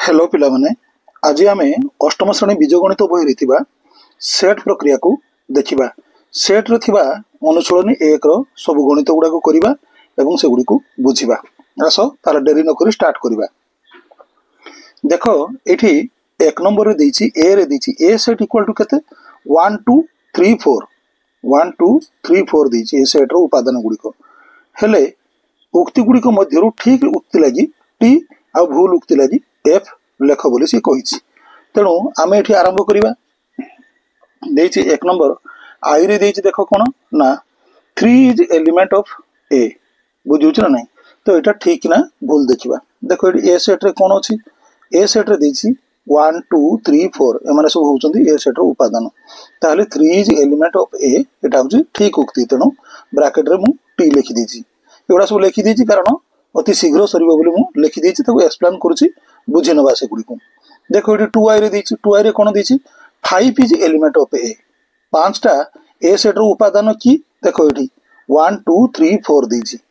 Hello पिला माने आज आम अष्टम श्रेणी बीजगणित बही सेट प्रक्रिया को देखा। सेट रे अनुशीलनी एक सब गणित गुड़ाक करवा से गुड़ी को बुझा। आस तार डेरी नक स्टार्ट करवा। देख ये एक number A set equal to केते 1 2 3 4 1 2 3 4 ए सेट रो उपादान गुड़िक हेले उक्ति गुड़िक मध्य ठीक उक्ति लगी टी आ भूल उक्ति लगी एफ लेख बोली सी कही। तेणु आम ये आरंभ करवा। एक नंबर आई रे देख कौन ना 3 इज एलिमेंट ऑफ ए बुझे ना नहीं। तो यहाँ ठीक ना भूल देखा। देख ये ए सेट रे कौन अच्छी ए सेट रे 1 2 3 4 एम सब होती ए सेट उपादान। ताहले 3 इज एलिमेंट ऑफ ए यहाँ हूँ ठीक उक्ति। तेणु ब्राकेट रे मु टी लिखिदी एगुड़ा सब लिखिदी कारण अति शीघ्र सर बोली लिखिदी एक्सप्लेन करुच्ची बुझे नवा से गुड़ी को। देखो ये 2i रे 2i रे कौन 5 इज एलिमेंट ऑफ ए 5टा ए सेट रो उपादान कि देखो ये 1 2 3 4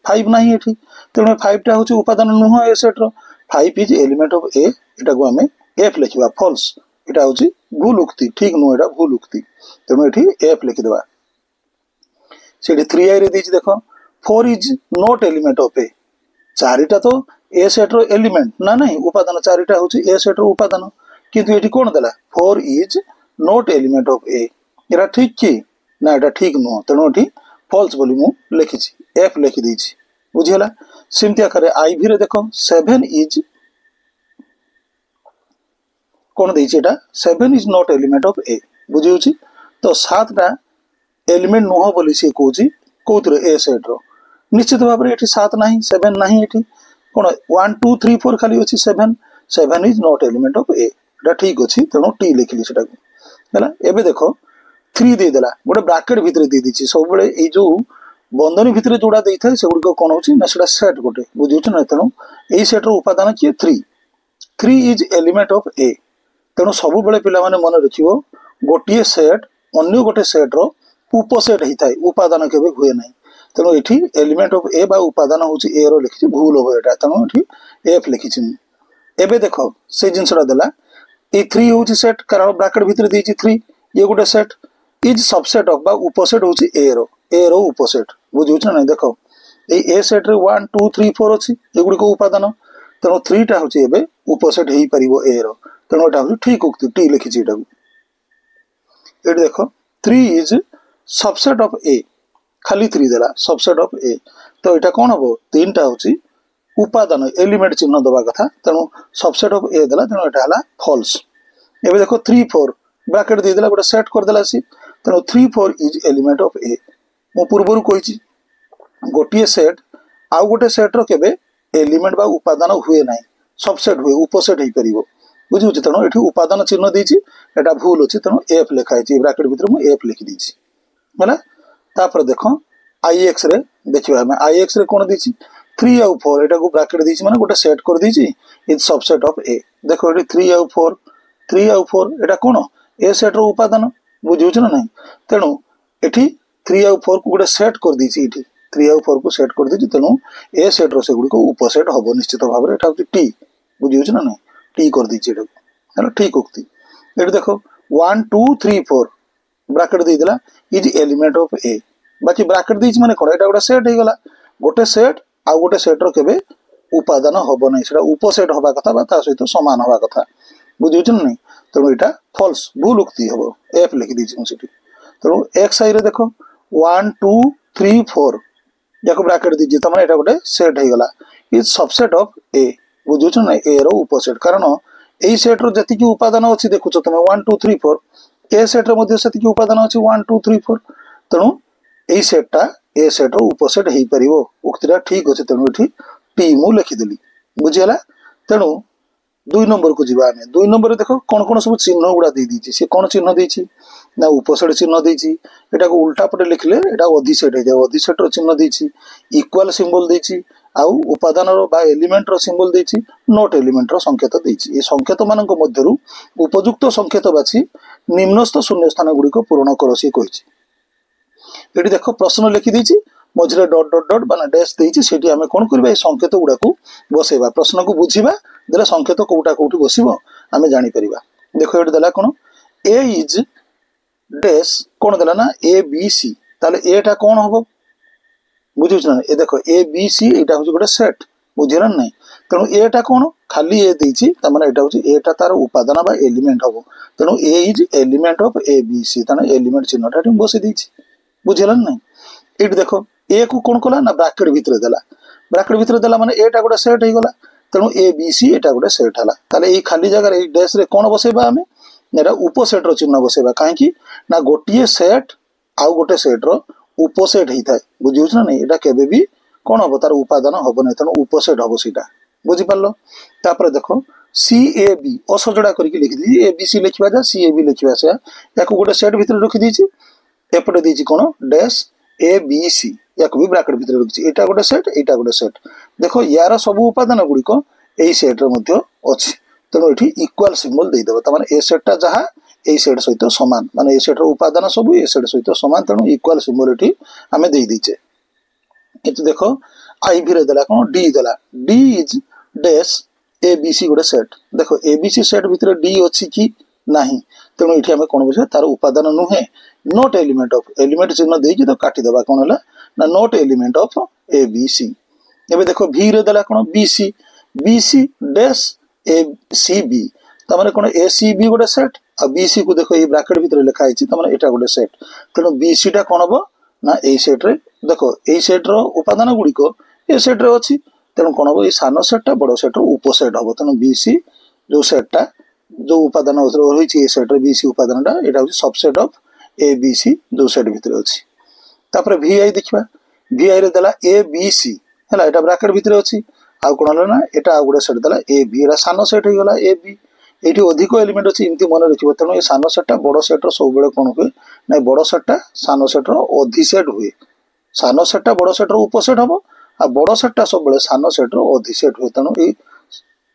5 ना ये तेणु 5टा हूँ उपादान नुह ए सेट रो 5 इज एलिमेंट ऑफ ए यहाँ को आम एफ लिखा फॉल्स यहाँ हूँ भूल उक्ति ठीक नुह यहाँ भूल उक्ति। तेणु ये एफ लिखिदेवा। से 3i रे देख 4 इज नॉट एलिमेंट ऑफ ए 4टा तो ए सेट रो एलिमेंट ना नहीं उपादान 4टा हूँ ए सेट रो उपादान किंतु ये कौन देला 4 is not element of A यहाँ ठीक कि ना यहाँ ठीक नुह। तेणु ये फॉल्स बोली मु लिखी एफ लिखिदी बुझीगला। सेमती आकार आई भी रे देख 7 इज कौन देटा 7 इज नॉट एलिमेंट ऑफ ए बुझी। तो 7टा एलिमेंट नुह बोली सी कौन कौन ए सेट रो निश्चित भाव में ये 7 ना 7 ना ये कौन 1 2 3 4 खाली अच्छी 7 इज नॉट एलिमेंट ऑफ ए ठीक अच्छी। तेणु टी लिखिली से एवं देख 3 देदेला गोटे ब्राकेट भितर दे दी सब ये जो बंधनी भितर जोड़ा दे था से गुड़िक कौन हो सेट गोटे बुझे ना। तेणु यही सेट्र उपादान किए 3 इज एलिमेंट ऑफ ए। तेणु सब बेले पिला माने मन रखियो गोटे सेट अन्य गोटे सेट्र उपसेट होता है उपादान केबे हुए ना। तेणु ये एलिमेंट ऑफ ए बा उपादान हूँ ए रो लिखी भूल हम यहाँ। तेणु ये एफ लिखी एवं देख से जिनसा देला ये 3 हूँ सेट कारण ब्राकेट भितर दी 3 ये गोटे सेट इज सबसेट ऑफ बा उपसेट हूँ ए रो उपसेट बुझे ना नहीं। देख ये ए सेट रे 1 2 3 4 अच्छी ये गुड़िक उपादान। तेणु 3टा हूँ एवं उपसेट हो पार ए रो। तेणु यहाँ हूँ ठीक उक्ति टी लिखी ये देख 3 इज सबसेट ऑफ ए खाली 3 देला सबसेट ऑफ ए। तो यहाँ कौन हम 3टा हूँ उपादान एलिमेंट चिन्ह दबा कथा। तेणु सबसेट ऑफ ए देला तेणु यहाँ है फॉल्स। एवं देख 3 4 ब्रैकेट देदेला गोटे सेट करदेला सी। तेणु 3 4 इज एलिमेंट ऑफ ए मु पूर्वर कही गोटे सेट आउ गोटे सेट्र केबे एलिमेंट बा उपादान हुए ना सबसेट हुए उपसेट हो पार बुझे। तेणु ये उपादान चिन्ह देती यहाँ भूल अच्छी। तेणु एफ लिखाई ब्रैकेट भर मुझे एफ लिखिदी है। तापर देख आई एक्स रे देखा आम आई एक्स रे कौन दी 3 आउ 4 यहाँ को ब्रैकेट दी मैंने गोटे सेट कर दी इज सबसेट ऑफ ए। देख ये 3 आउ 4 यहाँ कौन ए सेट रो उपादान बुझे ना नहीं। तेणु ये 3 आउ 4 को गोटे सेट कर दी 3 आउ 4 को सेट कर दी। तेणु ए सेट रो से गुड़िक उपसेट हम निश्चित भाव में यहाँ हूँ टी बुझे ना नहीं टी कर दी है ठीक उक्ति। ये देख 1 2 3 4 ब्रैकेट देदेला इज एलिमेंट ऑफ ए बाकी ब्रैकेट दी मैंने कौन यहाँ गोटे सेट हो गला गोटे सेट आउ गोटे सेट्र केबे उपादान हम ना से उपसेट हवा कथा सहित सामान हवा कथा बुझे ना नहीं। तेणु यहाँ फॉल्स भूल उक्ति हम एफ लिखिदी मुझे। तेणु एक्स आई रे देख 1 2 3 4 या ब्रैकेट दीजिए तमाने यहाँ गोटे सेट हो गला इज सबसेट ऑफ ए बुझे ना ए रो उपसेट कारण यही सेट्र जी उपादान अच्छी देखुच तुम 1 2 3 4 ए सेट्रे से उपादान अच्छी 1 2 3 4। तेणु यही सेट्टा ए सेट्र उपसेट हो पार उक्तिटा ठीक अच्छे। तेणु ये टी मु लिखिदेली बुझीगला। तेणु 2 नंबर को जीवा आम 2 नंबर देख कौन कौन सब चिन्ह गुड़ा दे सी कौन चिन्ह देती ना उपसेट चिन्ह देती यहाँ को उल्टा पटे लिखले यहाँ अधिसेट हो जाए अधिसेट्र चिन्ह देती इक्वाल सिंबल देती आउ उपादान एलिमेंट सिंबल देती नोट एलिमेंट संकेत देती। ये संकेत मान मध्य उपयुक्त संकेत बाछी निम्नस्थ शून्य स्थान गुड़िक पूरण कर सी कही। ये देख प्रश्न लिखिदी मझे डट डट डट मान डैश देछि सेठी आमे कोन करबा ए संकेत गुडा को बसेबा प्रश्न को बुझीबा देला संकेत कोटा कोठी बसिबो आमे जानि परिबा देखो एट देला कोन ए इज डैश कोन देला ना ए बी सी ताले एटा कोन हबो बुझुछ ना ए देखो ए बी सी एटा हो गोटे सेट बुझिरा नहीं तेणु एटा कोन खाली ए देछि त माने एटा हो एटा तार उपादान बा एलिमेंट हबो तेणु A is element of A B C ताने एलिमेंट चिन्हटा एठी बसि देछि बुझिरा नहीं एट देखो ए को कोन कला ना ब्रैकेट भीतर देला माने एटा गोटे सेट हे गला तेणु ए बी सी एटा गोटे सेट हला ताले ए खाली जगह रे डैश रे कोन बसेबा हमें एटा उपसेट रो चिन्ह बसेबा काहे कि ना गोटिए सेट आउ गोटे सेट रो उपसेट ही थाए बुझिउछ ना नहीं एटा केबे भी कोन हबो तार उपादान हबो नै तेणु उपसेट हबो सीटा बुझि पारलो तापर देखो सी ए बी असजडा करके लिखि दी ए बी सी लिखिबा जा सी ए बी लिखिबा से याको गोटे सेट भीतर रखि दीची एपटे दीची कोन डैश ए बी सी याको भी ब्रैकेट भीतर रखिची एटा गोटे सेट देखो यार सब उपादान गुडी को एई सेट रो मध्ये अछि तेणु एठी इक्वल सिंबल दे देबो त माने ए सेट ता जहा ए सेट सहित समान माने ए सेट रो उपादान सब ए सेट सहित समान तेणु इक्वल सिंबल एठी हमें दे दीचे एतो देखो आई भी रे देला कोन डी देला D is dash A B C गोटे सेट देखो ए बी सी सेट भीतर डी अछि कि नाही तेणु एठी हमें कोन बुझे तार उपादान नुहे नॉट एलिमेंट ऑफ एलिमेंट चिन्ह देई कि तो काटी देबा कोन हला ना not element of A B C एबे देखो भी रे देला कोन B C dash A C B त माने कोन ए सी बी गोटे सेट आ बी सी को देखो ए ब्रैकेट भीतर लिखा आइछि त माने एटा गोटे सेट तेणु बी सी टा कोन हबो ना ए सेट रे देखो ए सेट रो उपादान गुडी को ए सेट रे अछि तेणु कोन हबो ए सानो सेट टा बडो सेट रो उपसेट हबो तेणु बी सी जो सेट टा जो उपादान रही ए सेट रे बी सी उपादान टा एटा होछि subset of A B C जो सेट भीतर अछि तापर भी आई देखिबा भी आई रे देला ए बी सी हला एटा ब्रैकेट भीतर अछि आ कोन हला ना एटा आ गुडे सेट देला ए बी एरा सानो सेट हे गला ए बी एठी अधिक एलिमेंट अछि इमति मन रखिबो तेणु ए सानो सेट टा बडो सेट रो सब बेले कोन होय नै बडो सेट टा सानो सेट रो अधि सेट हुए सानो सेट टा बडो सेट रो उपसेट हबो आ बडो सेट टा सब बेले सानो सेट रो अधि सेट हुए तेणु ए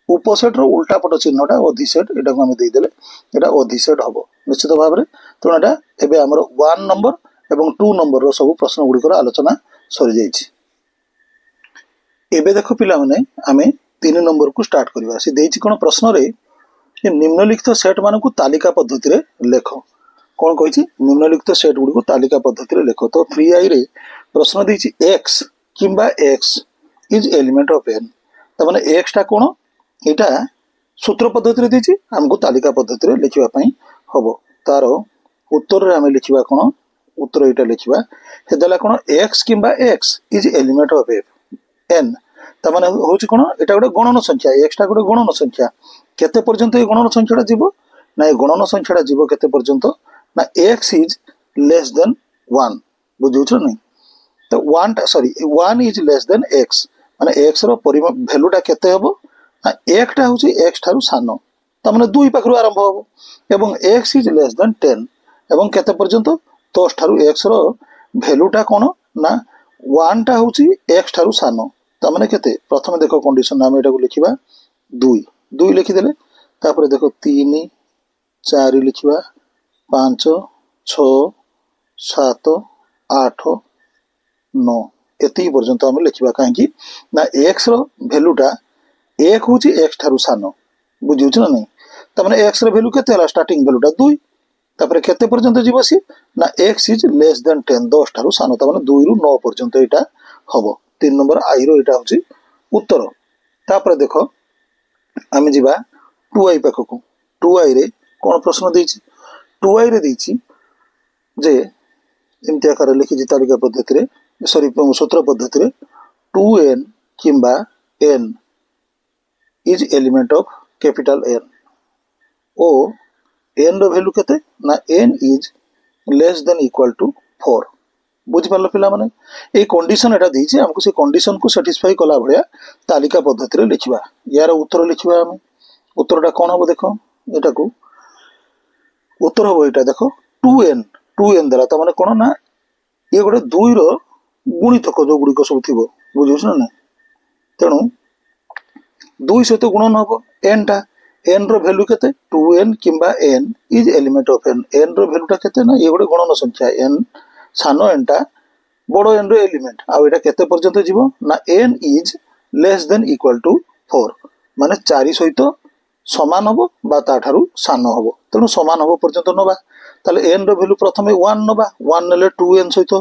उपसेट रो उल्टा पट चिन्हटा अधि सेट एटा को हम देई देले एटा अधि सेट हबो निश्चित भाबरे तेणु एटा एबे हमर 1 नंबर एवं 2 नंबर रो सब प्रश्न गुडी को आलोचना सरी जाईछि एबे देखो पिला माने आमे 3 नंबर को स्टार्ट करबा से देछि कोन प्रश्न रे ये निम्नलिखित सेट मान को तालिका पद्धति रे लेखो कोन कहिछि निम्नलिखित सेट गुडी को तालिका पद्धति रे लेखो तो 3i रे प्रश्न देछि x किंबा x is element of n त माने x टा कोन एटा सूत्र पद्धति रे देछि हमको तालिका पद्धति रे लिखिबा पई हबो तारो उत्तर रे हमें लिखिबा कोन उत्तर एटा लिखिबा हे देला कोन x किंबा x is element of n त माने होछि कोन एटा गोटे गणन संख्या x टा गोटे गणन संख्या केते पर्यंत ए गणन संख्याटा जीवो ना ए गणन संख्याटा जीवो केते पर्यंत ना x इज लेस देन 1 बुझुछ नहीं तो 1 इज लेस देन x माने x रो वैल्यूटा केते हबो ना 1 टा होछि x थारु सानो त माने 2 पाखरु आरंभ हबो एवं x इज लेस देन 10 एवं केते पर्यंत 10 थारु x रो वैल्यूटा कोन ना 1 टा होछि x थारु सानो त माने केते प्रथम देखो कंडीशन नाम एटा को लिखिबा 2 लिखि देले तापर देखो 3 4 लिखिबा 5 6 7 8 9 एती पर्यंत हम लिखिबा काहे कि ना x रो वैल्यूटा 1 होछि x थारु सानो बुझिउछ ना नहीं त माने x रो वैल्यू केते हला स्टार्टिंग वैल्यूटा 2 तापर केते पर्यंत जीवसी ना x is less than 10 10 Tharu सानो त माने 2 रु 9 पर्यंत एटा हबो 3 नंबर आई रो एटा होछि उत्तर तापर देखो आमे जिबा 2i पाखको 2i रे कोन प्रश्न देछि 2i रे देछि जे एमति आकार लिखि जी तालिका पद्धति रे सॉरी सूत्र पद्धति रे 2n किंबा n is element of capital n ओ n रो वैल्यू केते ना n is less than equal to 4 बुझ पारलो पिला माने ए कंडीशन एटा देछि हमको से कंडीशन को सैटिस्फाई कला भलिया तालिका पद्धति रे लिखिबा यार उत्तर लिखिबा हम उत्तरटा कोन हो देखो एटा को उत्तर हो एटा देखो 2n देला त माने कोन ना ये गोटे 2 रो गुणितक जो गुडी को सब थिबो बुझिस ना तेणु 2 सहित गुणन हबो n टा n रो वैल्यू केते 2n किंबा n is element of n n रो वैल्यूटा केते ना ये गोटे गणन संख्या n सानो n टा बड़ एन रो एलिमेंट आउ केते पर्यंत जीवो ना N is less than equal to 4 माने 4 सहित समान हबो बा ताठारु सान हबो तेणु समान हबो पर्यंत नबा ताले एन रो वैल्यू प्रथमे 1 नबा 1 नेले 2n सहित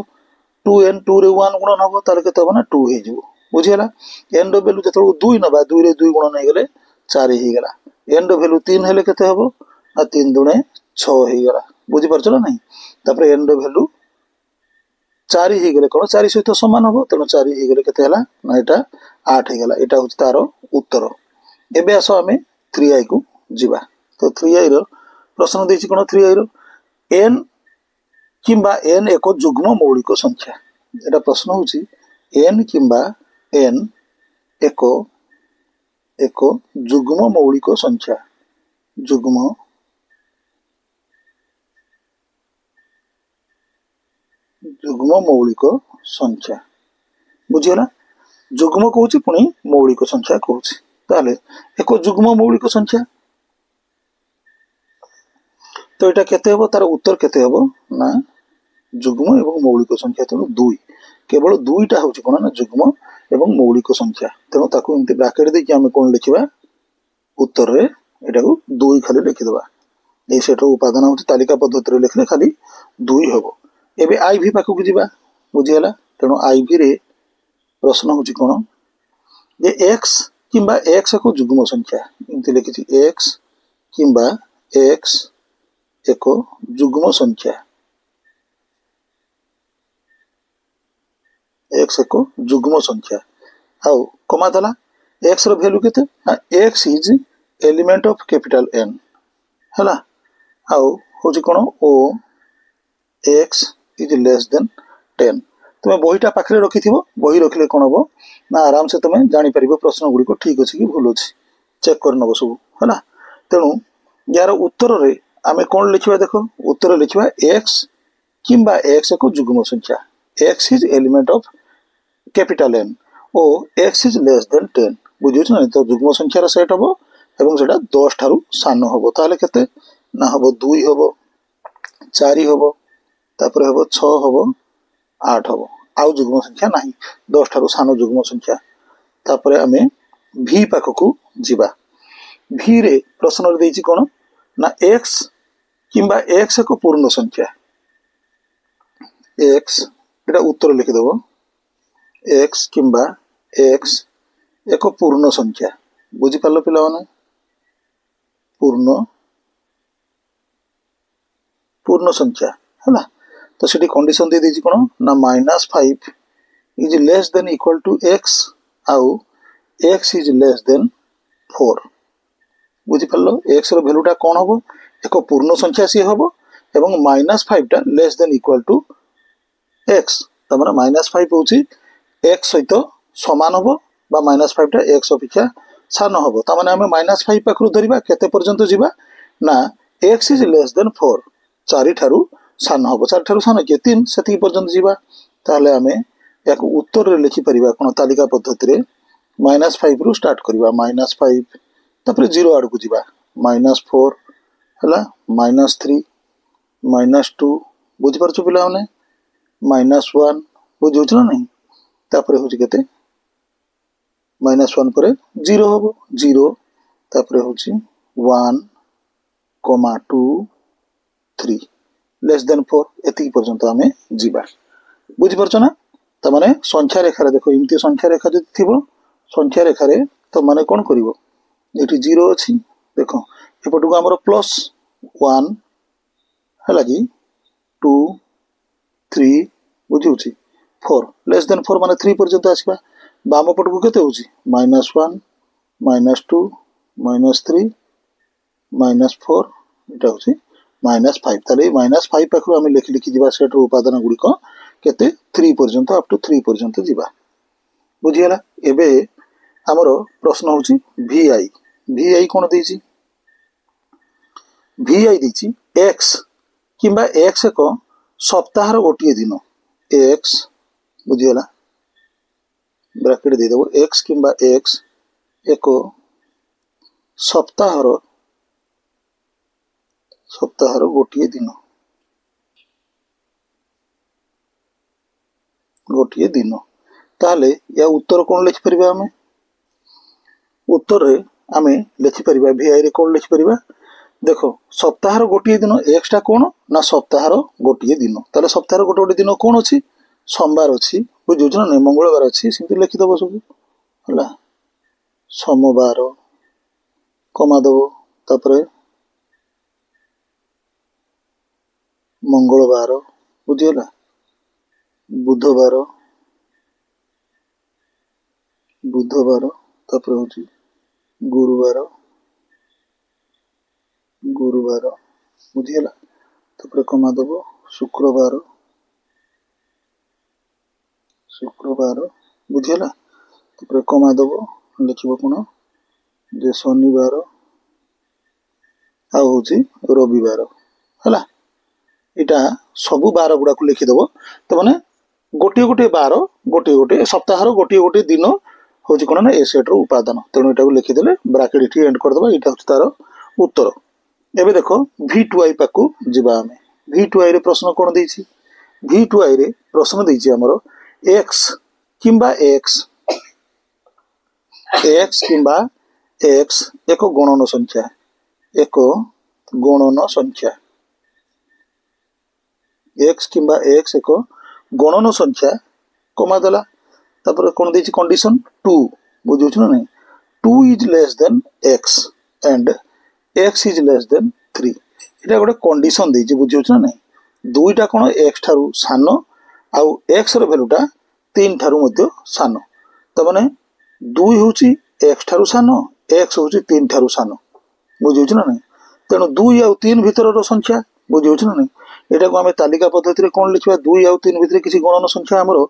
2n 2 रे 1 गुणन हबो ताले केते हबो ना 2 हे जिवो बुझियला एन रो वैल्यू जतो 2 नबा 2 रे 2 गुणन हे गेले 4 हे गेला एन रो वैल्यू 3 हेले केते हबो ना 3 दुणे 6 हे गेला बुझि परछो ना नहीं तापर एन रो वैल्यू 4 हे गेले कोन 4 सहित समान हबो तेणु 4 हे गेले केते हला ना एटा 8 हे गेला एटा होची तारो उत्तर एबे आसो हमें 3i को जीवा तो 3i रो प्रश्न देछि कोन 3i रो n किंबा n एक जुग्म मौलिक संख्या एटा प्रश्न होछि n किंबा n एक जुग्म मौलिक संख्या जुग्म मौलिक संख्या बुझियला जुग्म कहूछि पुनी मौलिक संख्या कहूछि ताले एक जुग्म मौलिक संख्या तो एटा केते हबो तार उत्तर केते हबो ना जुग्म एवं मौलिक संख्या तेणु 2 केवल 2टा होछि कोन ना जुग्म एवं मौलिक संख्या तेणु ताकू एंती ब्रैकेट दे कि हमें कोन लिखिबा उत्तर रे एटा को 2 खाली लिखि देबा ए सेट उपादान होछि तालिका पद्धति रे लिखले खाली 2 हबो एबे आईवी पाकू को जीवा बुझियला तेणु आईवी रे प्रश्न होछि कोन जे x किंबा x को जुग्म संख्या एंती लिखिछि x किंबा x एक जुग्म संख्या x एक जुग्म संख्या आउ कमा दला x रो वैल्यू केते ना x is element of capital n हला आउ होछि कोन o x is less than 10 तुमे बहिटा पाखरे रखिथिबो बही रखले कोन हबो ना आराम से तुमे जानि परिबो प्रश्न गुडी को ठीक अछि कि भूल अछि चेक कर नबो सब हला तेनु यार उत्तर रे आमे कोन लिखिबा देखो उत्तर लिखिबा x किंबा x एक जुग्म संख्या x is element of capital n ओ x इज लेस देन 10 बुझियो न तो जुग्म संख्या रा सेट हबो एवं सेटा 10 थारु सान हबो ताले केते ना हबो 2 हबो 4 हबो तापर हबो 6 हबो 8 हबो आउ जुग्म संख्या नाही 10 थारु सान जुग्म संख्या तापर आमे v पाखकु जीवा v रे प्रश्न रे देछि कोन ना x किंबा x एक पूर्ण संख्या x एटा उत्तर लिखि देबो x किंबा x एक पूर्ण संख्या बुझि पालो पिला माने पूर्ण संख्या हैला तो सेठी कंडीशन दे देछि कोन ना -5 is less than equal to x आउ x इज लेस देन 4 बुझि पालो x रो वैल्यूटा कोन हबो एक पूर्ण संख्या से हबो एवं -5 टा less than equal to x तमरा -5 होची x सहित समान हबो बा -5 टा x अपेक्षा सान हबो त माने हमें -5 पाखरु धरिबा केते पर्यंत जीवा ना x is less than 4 4 Tharu सान हबो 4 थारु सान के 3 सेति पर्यंत जीवा ताले हमें याक उत्तर रे लिखि परिबा कोन तालिका पद्धति रे -5 रु स्टार्ट करबा -5 तापर 0 आड़ को जीवा -4 हला -3 -2 बुझि परछु पिला माने -1 बुझियो छ नहीं तापर होची केते -1 परे 0 हबो 0 तापर होची 1 2 3 लेस देन 4 एति पर्यंत हमें जीवा बुझि परछ ना त माने संख्या रेखा रे देखो इमती संख्या रेखा जति थिबो संख्या रेखा रे तो माने कोन करिवो एठी 0 अछि देखो एपटु को हमर +1 है लगी 2 3 बुझुछि 4 लेस देन 4 माने 3 पर्यंत आसीबा बाम पट को केते होछि -1 -2 -3 -4 एटा होछि -5 ताले -5 पाखरु हम लिखि लिखि जीवा सेट उपादान गुडी को केते 3 पर्यंत अप टू 3 पर्यंत जीवा बुझियला एबे हमरो प्रश्न होछि vi कोन देछि vi देछि x किंबा x को सप्ताहर गोटिए दिन x बुझियला ब्रैकेट दे देबो x किंबा x एक सप्ताहर गोटिए दिन गोटे दिन ताहले या उत्तर कौन लिखिपर आम उत्तर आम लिखिपर VI रे कौन लिखिपर देख सप्ताह गोटे दिन एक्सटा कौन ना सप्ताह गोटे दिन ताले सप्ताह गोटे गोटे दिन कौन अच्छी सोमवार अच्छी बुझे ना नहीं मंगलवार अच्छी सेमती लिखिदेव सब है सोमवार कमादेव तापर मंगलवार बुझीगला बुधवार बुधवार तापर हूँ गुरुवार गुरुवार बुझीगला तापर कमादेव शुक्रवार शुक्रवार बुझीगला तापर कमादेव लिखिब कौन जे शनिवार आ हूँ रविवार है इटा सबू बार गुड़ा को लिखिदेव तो मैंने गोटे गोटे बार गोटे गोटे सप्ताह गोटे गोटे दिन हूँ कौन ना ए सेट उपादान तेणु यहाँ लिखिदेले ब्राकेट ये एंड करदे यहाँ हूँ तार उत्तर एवं देख V2I पाक जावा आम V2I रे प्रश्न कौन देछि V2I रे प्रश्न देछि हमर x किंबा x किंबा x एक गणन संख्या एक गणन संख्या x किंबा x एक गणन संख्या कमा देला तापर कौन देछि कंडीशन 2 बुझुछ ना नहीं 2 is less than x and x is less then 3 इटा गोटे कंडीशन देछि बुझुछ ना नहीं दुईटा कौन x ठारू सान आउ x रो वैल्यूटा 3 ठारू मध्ये सान त माने 2 होछि x ठारू सान x होछि 3 ठारू सान बुझुछ ना नहीं तेणु 2 आउ 3 भितर रो संख्या बुझुछ ना नहीं एटा को आमे तालिका पद्धति रे कोन लिखबा 2 आउ 3 भितर किसी गणन संख्या हमरो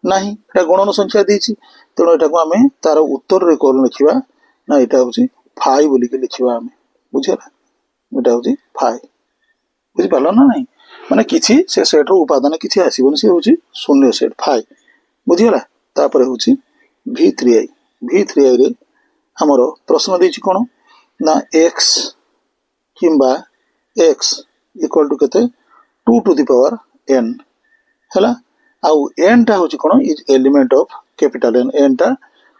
नाही एटा गणन संख्या देछि तेणु एटा को आमे तार उत्तर रे कोन लिखबा ना एटा होछि 5 बोली के लिखबा आमे बुझियला एटा होछि 5 बुझि पालो ना नहीं माने किछि से सेट रो उपादान किछि आसीबन से होछि शून्य सेट 5 बुझियला तापर होछि V3I रे हमरो प्रश्न देछि कोन ना x किंबा x इक्वल टू केते 2 टू द पावर n हैला आउ n टा होछि कोन is element of capital n टा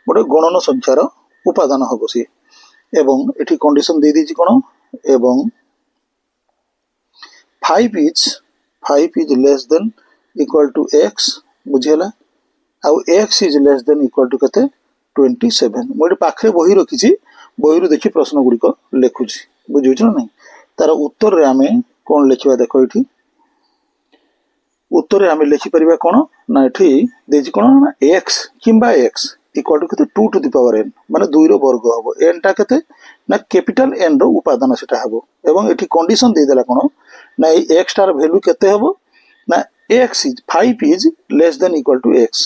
गोटे गणन संख्यार उपादान हबो सी एवं एठी कंडीशन दे दीछि कोन एवं 5 is less than equal to x बुझियला आउ x is less than equal to केते 27 मोर पाखरे बही रखिछि बही रो देखि प्रश्न गुडी को लेखुछि बुझुछ ना नहीं तार उत्तर रे आमे कोन लिखिबा देखो एठी उत्तर आम लिखिपर कौन ना ये देछि कौन ना x किंबा x इक्वल टू केते 2 टू द पावर n माने 2 रो वर्ग हबो n टा केते ना कैपिटल n रो उपादान सेटा हबो एवं एठी कंडीशन दे देला कोन ना ए x टार वैल्यू केते हबो ना x is 5 is less than equal to x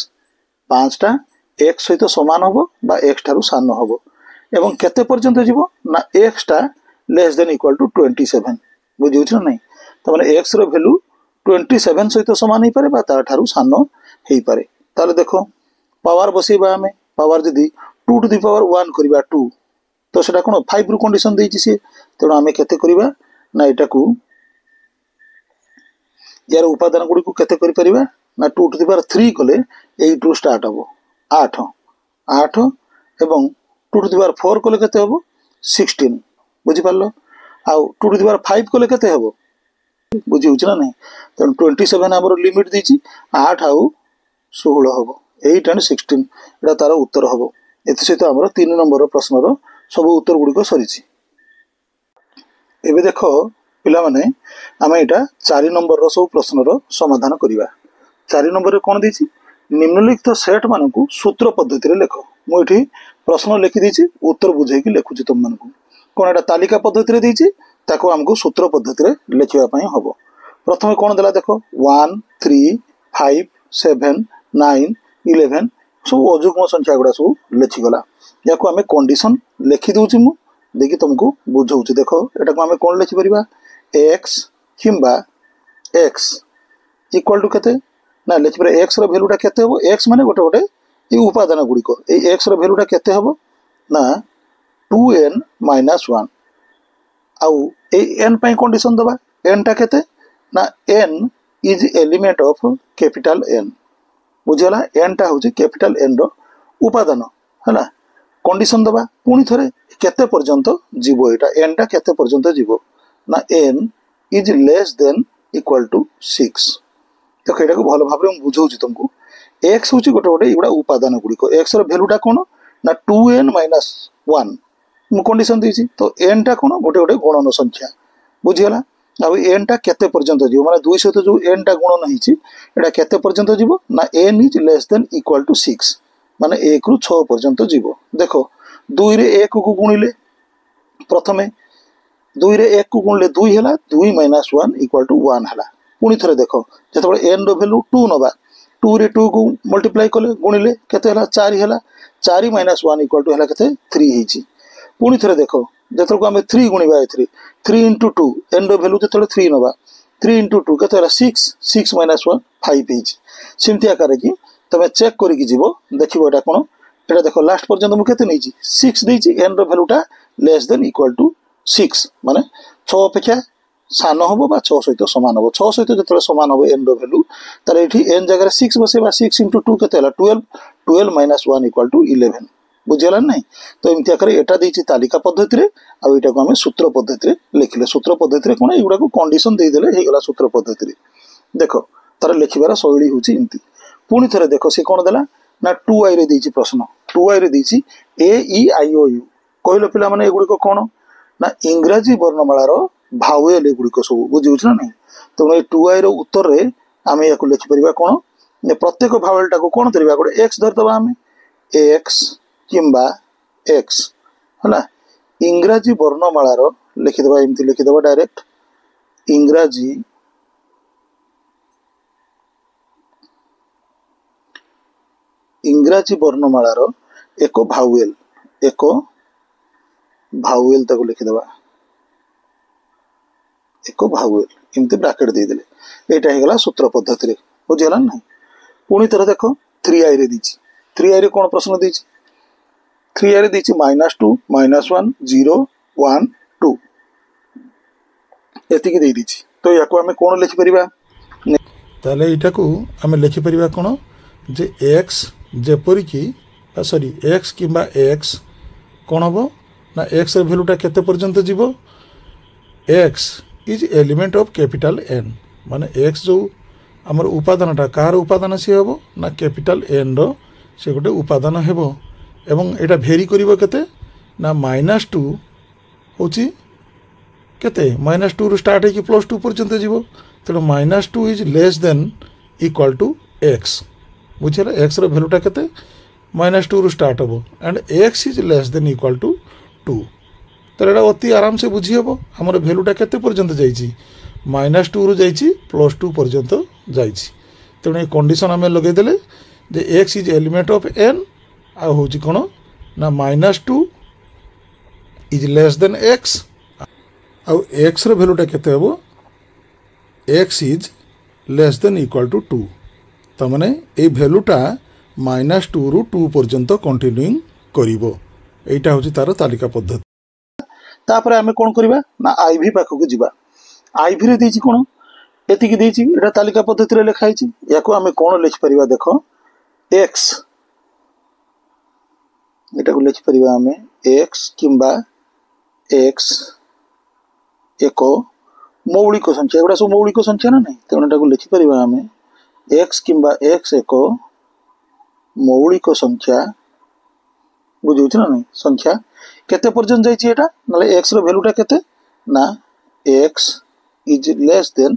5 टा x सहित समान हबो बा x ठारू सान हबो एवं केते पर्यंत जिवो ना x टा लेस देन इक्वल टू 27 बुझिउछ ना नहीं त माने x रो वैल्यू 27 सहित समान ही पारे बा ता ठारू सान हेई पारे ताले देखो पावर बसेबा हमें पावर जदी 2 टू द पावर 1 करिबा 2 तो सेटा कोन 5 रो कंडीशन देछि से तेणु आमे केते करिबा ना एटा को यार उपादान गुडी को केते करि परिबा ना 2 टू द पावर 3 कले 8 रो स्टार्ट हबो 8 एवं 2 टू द पावर 4 कले केते हबो 16 बुझि पारलो आ 2 टू द पावर 5 कले केते हबो बुझी होछि ना नहीं तेणु 27 हमर लिमिट देछि 8 आउ 16 हबो 8 एंड 16 एटा तार उत्तर हबो एते सहित हमर 3 नंबर प्रश्न रो सब उत्तर गुडी को सरीछि एबे देखो पिला माने आमे एटा 4 नंबर रो सब प्रश्न रो समाधान करिवा 4 नंबर रे कोन देछि निम्नलिखित सेट मानकु सूत्र पद्धति रे लेखो मु एठी प्रश्न लिखि देछि उत्तर बुझै कि लेखुछि तुम मानकु कोन एटा तालिका पद्धति रे देछि ताको हमको सूत्र पद्धति रे लिखिबा पई हबो प्रथमे कोन देला देखो 1 3 5 7 9 11 सब अजुग्म संख्या गुडा सब लिखि गला याको हमें कंडीशन लिखि दोछि मु देखि तुमको बुझौछि देखो एटा को हमें कोन लिखि परिबा x किंबा x इक्वल टू केते ना लिखि पर x रो वैल्यूटा केते हबो x माने गोटे गोटे ई उपादान गुडी को ए x रो वैल्यूटा केते हबो ना 2n - 1 आउ ए n पई कंडीशन दबा n टा केते ना n is element of capital n बुझीगला एन टा हूँ कैपिटल एन रो उपादान है कंडीशन दबा पुणी थे केते पर्यंत जीव एटा एन टा केते पर्यंत जीव ना N is less than equal to 6 देख ये भल भाव में बुझाऊँ तुमको एक्स हूँ गोटे गोटे एगुड़ा उपादान गुड़िक एक्स रैल्यूटा कौन ना 2n - 1 मु कंडीशन देछि तो एन टा कौन गोटे गोटे गुणन संख्या बुझीगला आउ एन टा केते पर्यंत जीव माने 2 सहित जो एन टा गुणन होईछि एटा केते पर्यंत जीव ना N is less than equal to 6 माने 1 रु 6 पर्यंत जीव देखो 2 रे 1 को गुणिले प्रथमे 2 रे 1 को गुणिले 2 हैला 2 - 1 इक्वल टू 1 हैला पुणी थरे देखो जेतबे एन रो वैल्यू 2 नबा 2 रे 2 को मल्टीप्लाई कले गुणिले केते हैला 4 हैला 4 - 1 इक्वल टू हैला केते 3 ହେଇछि पुणी थरे देखो जेतल को आमे 3 गुणिबा ए 3 into 2 एन रो वैल्यू जेतल 3 नबा 3 into 2 केते हैला 6 6 - 1 5 ହେଇछि सिमति आकार की तमे चेक करी की जीवो देखिबो एटा कोन एटा देखो लास्ट पर्यंत मु केते नैछि 6 देछि एन रो वैल्यूटा लेस देन इक्वल टू 6 माने 6 अपेक्षा सान हम 6 सहित सामान हम 6 सहित जो सामान हम एन रो वैल्यू तार ये एन जगह 6 बसेबा 6 into 2 के 12 12 - 1 इक्वल टू 11 बुझीगला ना तो एमती आकार एटा देछि तालिका पद्धति रे आ एटा को हमें सूत्र पद्धति रे लिखले सूत्र पद्धति रे कोन एगुडा को कंडीशन दे देले हे गला सूत्र पद्धति रे देखो तार लिखिबार शैली होछि इमती पुणी थरे देखो से कोन देला ना 2i रे देछि प्रश्न 2i रे देछि ए ई आई ओ यू कहलो पिला माने एगुडी को कोन ना इंग्रजी वर्णमाला रो भावेल एगुडी को सब बुझिउछ ना नहीं तो ए 2i रो उत्तर रे आमे याको लिखि परिबा कोन ने प्रत्येक भावेल टा को कोन धरिबा गोटे x धर दबा आमे x किंबा x हला इंग्रजी वर्णमाला रो लिखि दबा एमती लिखि दबा डायरेक्ट इंग्रजी वर्णमाला रो एक भावेल ताको लिखि दबा एक भावेल एमती ब्रैकेट दे देले एटा हे गला सूत्र पद्धति रे बुझियला नै पुणी तरह देखो 3i रे दिछि 3i रे कोन प्रश्न दिछि 3i रे दिछि -2 -1 0 1 2 एति के दे दिछि तो याको हमें कोन लिखि परिबा ताले इटा को हमें लिखि परिबा कोन जे x जेपरि की सॉरी x किंबा x कोन हबो ना x रे वैल्यूटा केते पर्यंत जीवो x is element of capital N माने x जो हमर उपादानटा कार उपादान से हबो ना कैपिटल N रो से गोटे उपादान हेबो एवं एटा भेरी करिवो केते ना -2 होची केते -2 रो स्टार्ट है कि +2 पर्यंत जीवो तो -2 is less than equal to x बुझिला x रो वैल्यूटा केते -2 रो स्टार्ट हबो and x is less than equal to 2 तो एटा अति आराम से बुझी हबो हमर वैल्यूटा केते पर्यंत जाईची -2 रो जाईची +2 पर्यंत जाईची तो ए कंडीशन हमें लगे देले जे x is element of n आ होची कोन ना -2 इज लेस देन x आ x रो वैल्यूटा केते हबो x is less than equal to 2 तो माने ए वैल्यूटा -2 रु 2 पर्यंत कंटिन्यूइंग करिवो एटा होची तार तालिका पद्धति तापरे हमें कोन करबा ना आईवी पाखो को जिबा आईवी रे देछि कोन एति की देछि एटा तालिका पद्धति रे लिखाइ छि याको हमें कोन लिखि परिबा देखो x एटा को लिखि परिबा हमें x किंबा x एको मौलिक संख्या एटा सब मौलिक संख्या ना नहीं तो एटा को लिखि परिबा हमें x किंबा x एको मौलिक संख्या बुझुछ ना नहीं संख्या केते पर्यंत जाई छि एटा नले x रो वैल्यूटा केते ना x is less then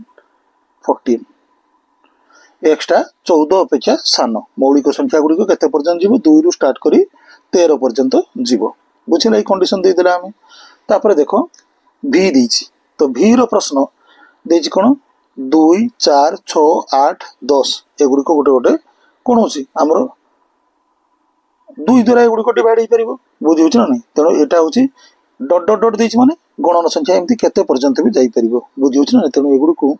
14 x टा 14 अपेक्षा सान मौलिक संख्या गुडी को केते पर्यंत जीवो 2 रु स्टार्ट करी 13 पर्यंत जीवो बुझिला ए कंडीशन दे देला हमें तापर देखो v दीछि तो v रो प्रश्न देछि कोन 2 4 6 8 10 ए गुडी को गोटे गोटे कोन होछि हमरो 2 द्वारा ए गुडी को डिवाइड हे परिबो बुझिउछ ना नहीं तेनो एटा होछि डॉट डॉट डॉट देछि माने गणन संख्या एमती केते पर्यंत भी जाई परिबो बुझिउछ ना तेनो ए गुडी को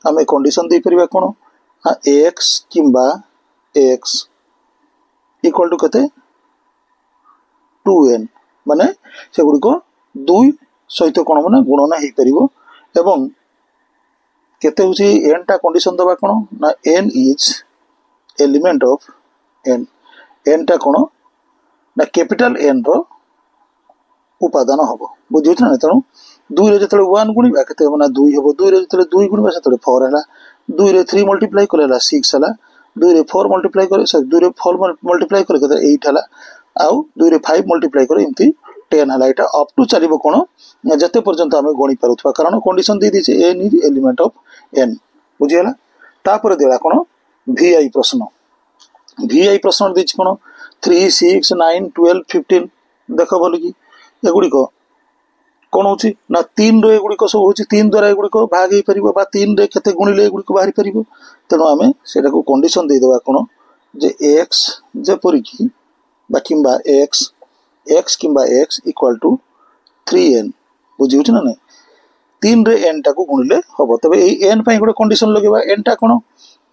हमें कंडीशन दे परिबा कोन x किंबा x इक्वल टू केते 2n माने से गुडी को 2 सहित कोन माने गुणन हे परिबो एवं केते होछि n टा कंडीशन दबा कोन ना n is element of N N टा कौन ना कैपिटल एन रो उपादान हम बुझे ना तेणु दुई रे जो वन गुणा के ना दुई हम दुई रे जो दुई गुणा से 4 है दुई रे 3 मल्टीप्लाई कले 6 है दुई रे 4 मल्टीप्लाई करे दुई रे 4 मल्टीप्लाई करे 8 है आउ दुई रे 5 मल्टीप्लाई करे एमती 10 है यहाँ अप टू चलो कौन जिते पर्यंत आम गणी पार्थ कारण कंडीशन दे दीजिए N is element of N बुझीगला तापर देला कौन VI प्रश्न VI प्रश्न दी कौन 3 6 9 12 15 देख भल कि एगुड़िक कौन हो ना 3 रो एगुड़िक सब हूँ 3 द्वारा एगुड़िक भाग हो पार 3 रे केते गुणिले एगुड़िक बाहरी पार तेणु आम से कंडीशन देदेबा कौन जे एक्स जेपरिकी किंबा एक्स एक्स किंबा एक्स इक्वाल टू 3n बुझी ना नहीं 3 रे n टाको गुणिले हम तबे ये n गोटे कंडीशन लगेबा n टा कौन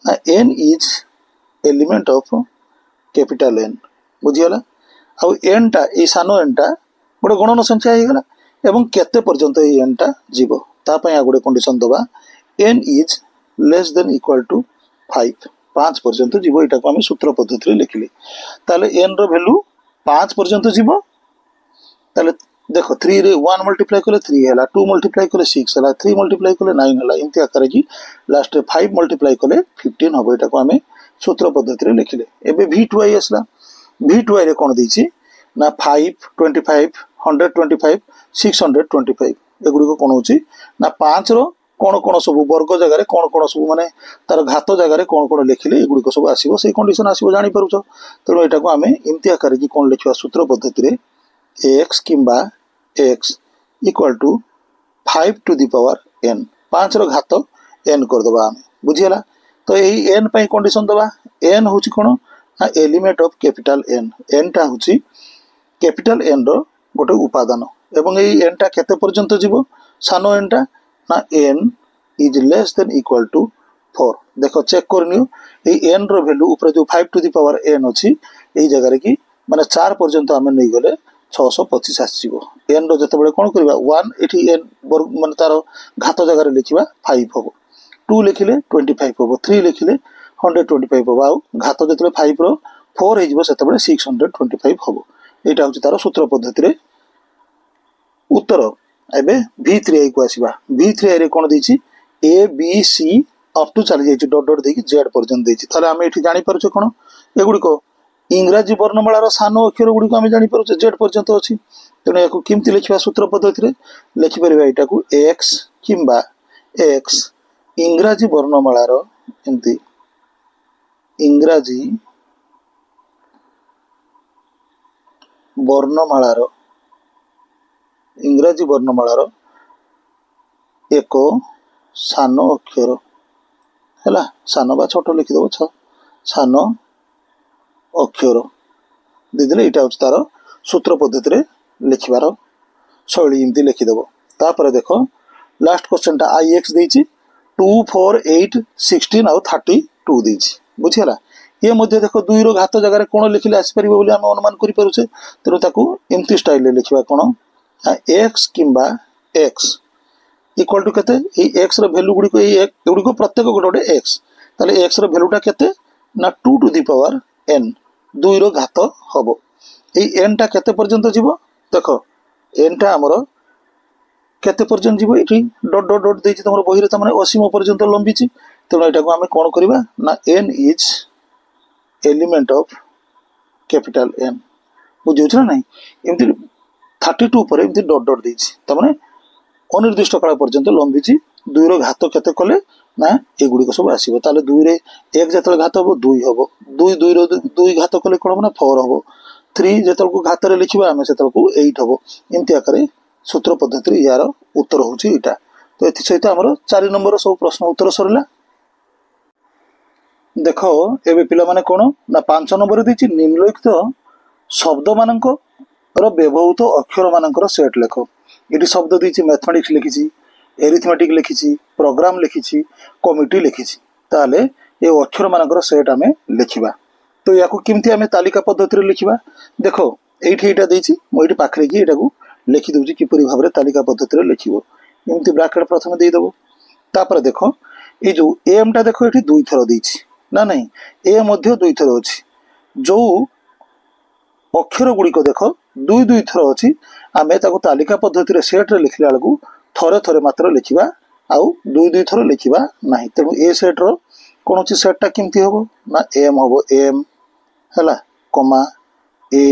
ना n is element of capital N बुझीगला आउ n टा ये सान n टा गोटे गणन संख्या हो गला एवं केते पर्यंत ये n टा जीवो तापय गोटे कंडीशन दबा n is less than equal to 5 पर्यंत जीवो एटा को हम सूत्र पद्धति रे लिखिले ताले n रो वैल्यू 5 पर्यंत जीवो ताले देखो 3 रे 1 मल्टीप्लाई कले 3 है 2 मल्टीप्लाई कले 6 है 3 मल्टीप्लाई कले 9 है एमती आकार की लास्ट रे 5 मल्टीप्लाई कले 15 हम एटा को हम सूत्र पद्धति रे लिखिले एबे V2I आसला V2I रे कोन दैछि ना 5 25 125 625 एगुड़ी को कौन होची ना 5 रो कौन कौन सब वर्ग जगह कौन सब माने तार घात जगह कौन लिखिले एगुड़ी सब आसो से कंडीशन आसो जानी पारुछ तेणु यहाँ को आम एमती आकार की कौन लिखा सूत्र पद्धति रे एक्स किंबा X equal to 5 to the power n 5 रो घात n करदबा आम बुझीगला तो यही n पई कंडीशन दबा n होची कोन ना element of capital n n टा होची कैपिटल n रो गोटे उपादान एवं ये n टा केते पर्यंत जीवो सान n टा ना n is less than equal to 4 देखो चेक करनियो ये n रो वैल्यू ऊपर जो 5 टू दी पावर n अछि एई जगह रे की माने 4 पर्यंत हम नै गले 625 आसीबो n रो जते बेले कोन करबा 1 एठी n माने तार घात जगह रे लिखिबा 5 होबो 2 लिखिले 25 होबो 3 लिखिले 125 होबो आ घात जते 5 रो 4 हे जिवो सेते बेले 625 होबो एटा होची तार सूत्र पद्धति रे उत्तर एबे V3I को आसीबा V3I रे कोन दैछि A B C up to चली जाइछि डॉट डॉट देकी Z पर्यंत दैछि ताले हम एठी जानि पारुछ कोन एगुडी को इंग्रजी वर्णमाला सान अक्षर गुडी को हम जानि पारुछ Z पर्यंत अछि तेनु याको किमति लिखिबा सूत्र पद्धति रे लिखि परिबा एटा को x किंबा x इंग्रजी वर्णमाला रो एंती इंग्रजी वर्णमाला एक सान अक्षर है सान बा छोट लिखिदेव सान अक्षर दीदी यहाँ हूँ तार सूत्र पद्धति लिखबार शैली एमती लिखिदेव तापर देख लास्ट क्वेश्चन टा IX देछि 2 4 8 16 आउ 32 देछि बुझिगला ये मध्य देख 2 रो घात जगह कौन लिखिले आसपार बोली आम अनुमान करें तेणु ताकू एमती स्टाइल लिखा कौन एक्स किंबा एक्स इक्वल टू केते एक्स रो वैल्यू गुडी को प्रत्येक गोटे गोटे एक्स ताले एक्स रो वैल्यूटा केते ना 2 टू दी पावर n 2 रो घात हबो ए n टा केते पर्यंत जीवो देखो n टा हमरो केते पर्यंत जीवो एठी डॉट डॉट डॉट देछि तमरो बहिरे त माने असीम पर्यंत लंबीछि तेणु एटा को हम कोन करबा ना n is element of capital N बुझुछ ना नहीं एमती 32 पर एमती डॉट डॉट देछि त माने अनिर्दिष्ट काल पर्यंत लंबीछि 2 रो घात केते कले ना एगुडी को सब आसीबो ताले 2 रे 1 जतल घात हबो 2 हबो 2 रो 2 घात कले कोन ना 4 हबो 3 जतल को घात रे लिखिबा हम सेतल को 8 हबो एमती आकारे सूत्र पद्धति रे यार उत्तर होछि एटा तो एथि सहित हमरो 4 नंबर सब प्रश्न उत्तर सरला देखो एबे पिला माने कोन ना 5 नंबर देछि निम्नलिखित शब्द मानक रो व्यवहृत अक्षर मानकर सेट लेखो एटी शब्द देछि मैथमेटिक्स लिखिछि एरिथमेटिक लिखिछि प्रोग्राम लिखिछि कमिटी लिखिछि ताले ए अक्षर मानकर सेट हमें लिखिबा तो याको किमथि हमें तालिका पद्धति रे लिखिबा देखो एठी एटा देछि मो एठी पाखरे की एटा को लिखि दउछि किपरि भाबरे तालिका पद्धति रे लिखिबो एमति ब्रैकेट प्रथम दे देबो तापर देखो ए जो एम टा देखो एठी दुई थरो देछि ना नहीं ए मध्य दुई थर अछि जो अक्षर गुड़िक देख दुई दुई थर अछि आमे ताको तालिका पद्धति रे सेट रे लिखला बेलकू थरे थरे मात्र लिखिबा आउ दुई दुई थर लिखिबा नाही तेणु ए सेट रो कौन सेटटा केमती हम ना एम हम एम है कमा ए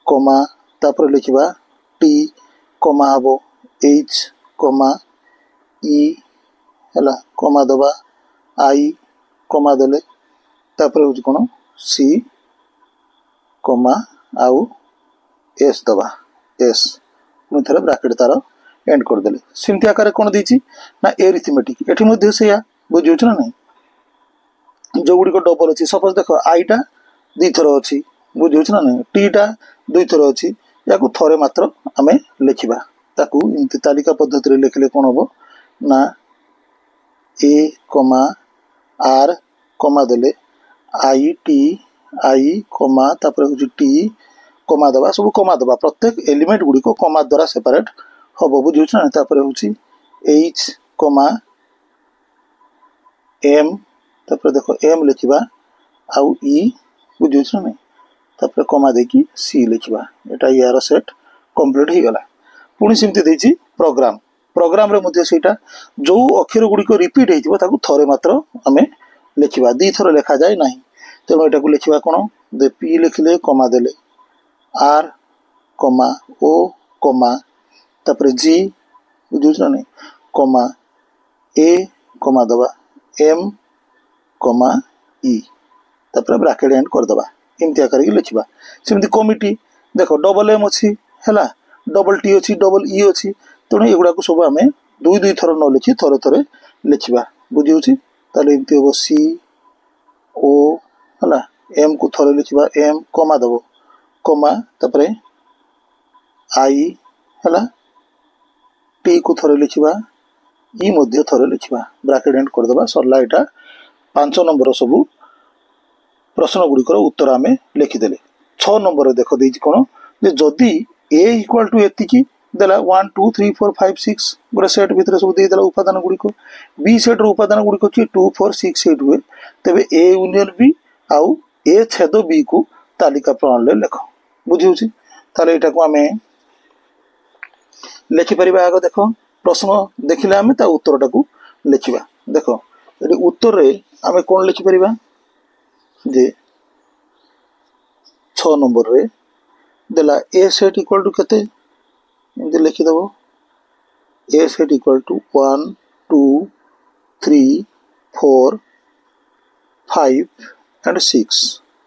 कमा तापर लिखा टी कमा हम एच कमा ई है कमा दबा आई कमा देले तापर हूँ कौन सी कमा आउ एस दबा एस पुणी थे ब्राकेट तार एंड करदे सेमती आकार कौन देती ना एरिथमेटिक ये से बुझे ना नहीं जो गुड़िक डबल अच्छी सपोज देख आईटा दुई थर अच्छी बुझे ना नहीं टीटा दुई थर अच्छी या थरे मात्र आम लिखा ताकू इमती तालिका पद्धति लिखले कौन हम ना ए कमा आर कमा देले आई कमा तापर हूँ टी कमा दबा सब कमा दबा प्रत्येक एलिमेंट गुड़िक कमा द्वारा सेपरेट हम बुझे ना तापर हूँ एच कमा एम तापर देख एम लिखा आउ ई बुझे ना नहीं तापर कमा देकी सी लिखा यहाँ यार सेट कंप्लीट हो गला पुणी सेमती प्रोग्राम प्रोग्राम रे मध्य सेटा जो अक्षर गुड़िक रिपीट हो थरे मात्र आम लिखा दी थर लिखा जाए ना तेणु यहाँ लिखा कौन दे पी लिखले कमा देले आर कमा ओ कमा तापर जी बुझे ना नहीं कमा ए कमा दबा एम कमा ई तापर ब्राकेट एंड करदबा इमती आकार लिखा सेमती कमिटी देख डबल एम अच्छी है डबल टी अच्छी डबल ई अच्छी तेणु एगुड़ा सब आम दुई दुई थर न लिखी थरे थरे लिखा बुझे एमती हम सी ओ है एम को थरे लिखा एम कमा दब कमा तापर आई है टी को थरे लिखा ई मध्य थरे लिखा ब्राकेट एंड करदबा सरला यहाँ 5 नंबर सब प्रश्न गुड़िकर उत्तर आम लिखिदेले 6 नंबर देख देती कौन जदि ए इक्वाल टू एतिकी देला 1 2 3 4 5 6 गोटे सेट भितर सब देदेला उपादान गुड़िक बी सेट्र उपादान गुड़िक अच्छी 2 4 6 8 हुए तेरे ए यूनियन बी आउ ए छेद बी को तालिका प्रणाली लेख बुझे ताले यहाँ को आम लिखिपर आग देख प्रश्न देखिले आम ता उत्तरटा को लिखा देख ये उत्तर रे आम कौन लिखिपर जे 6 नंबर रे देला ए सेट इक्वल टू केते इमती लिखिदेव ए सेट इक्वल टू 1 2 3 4 5 एंड 6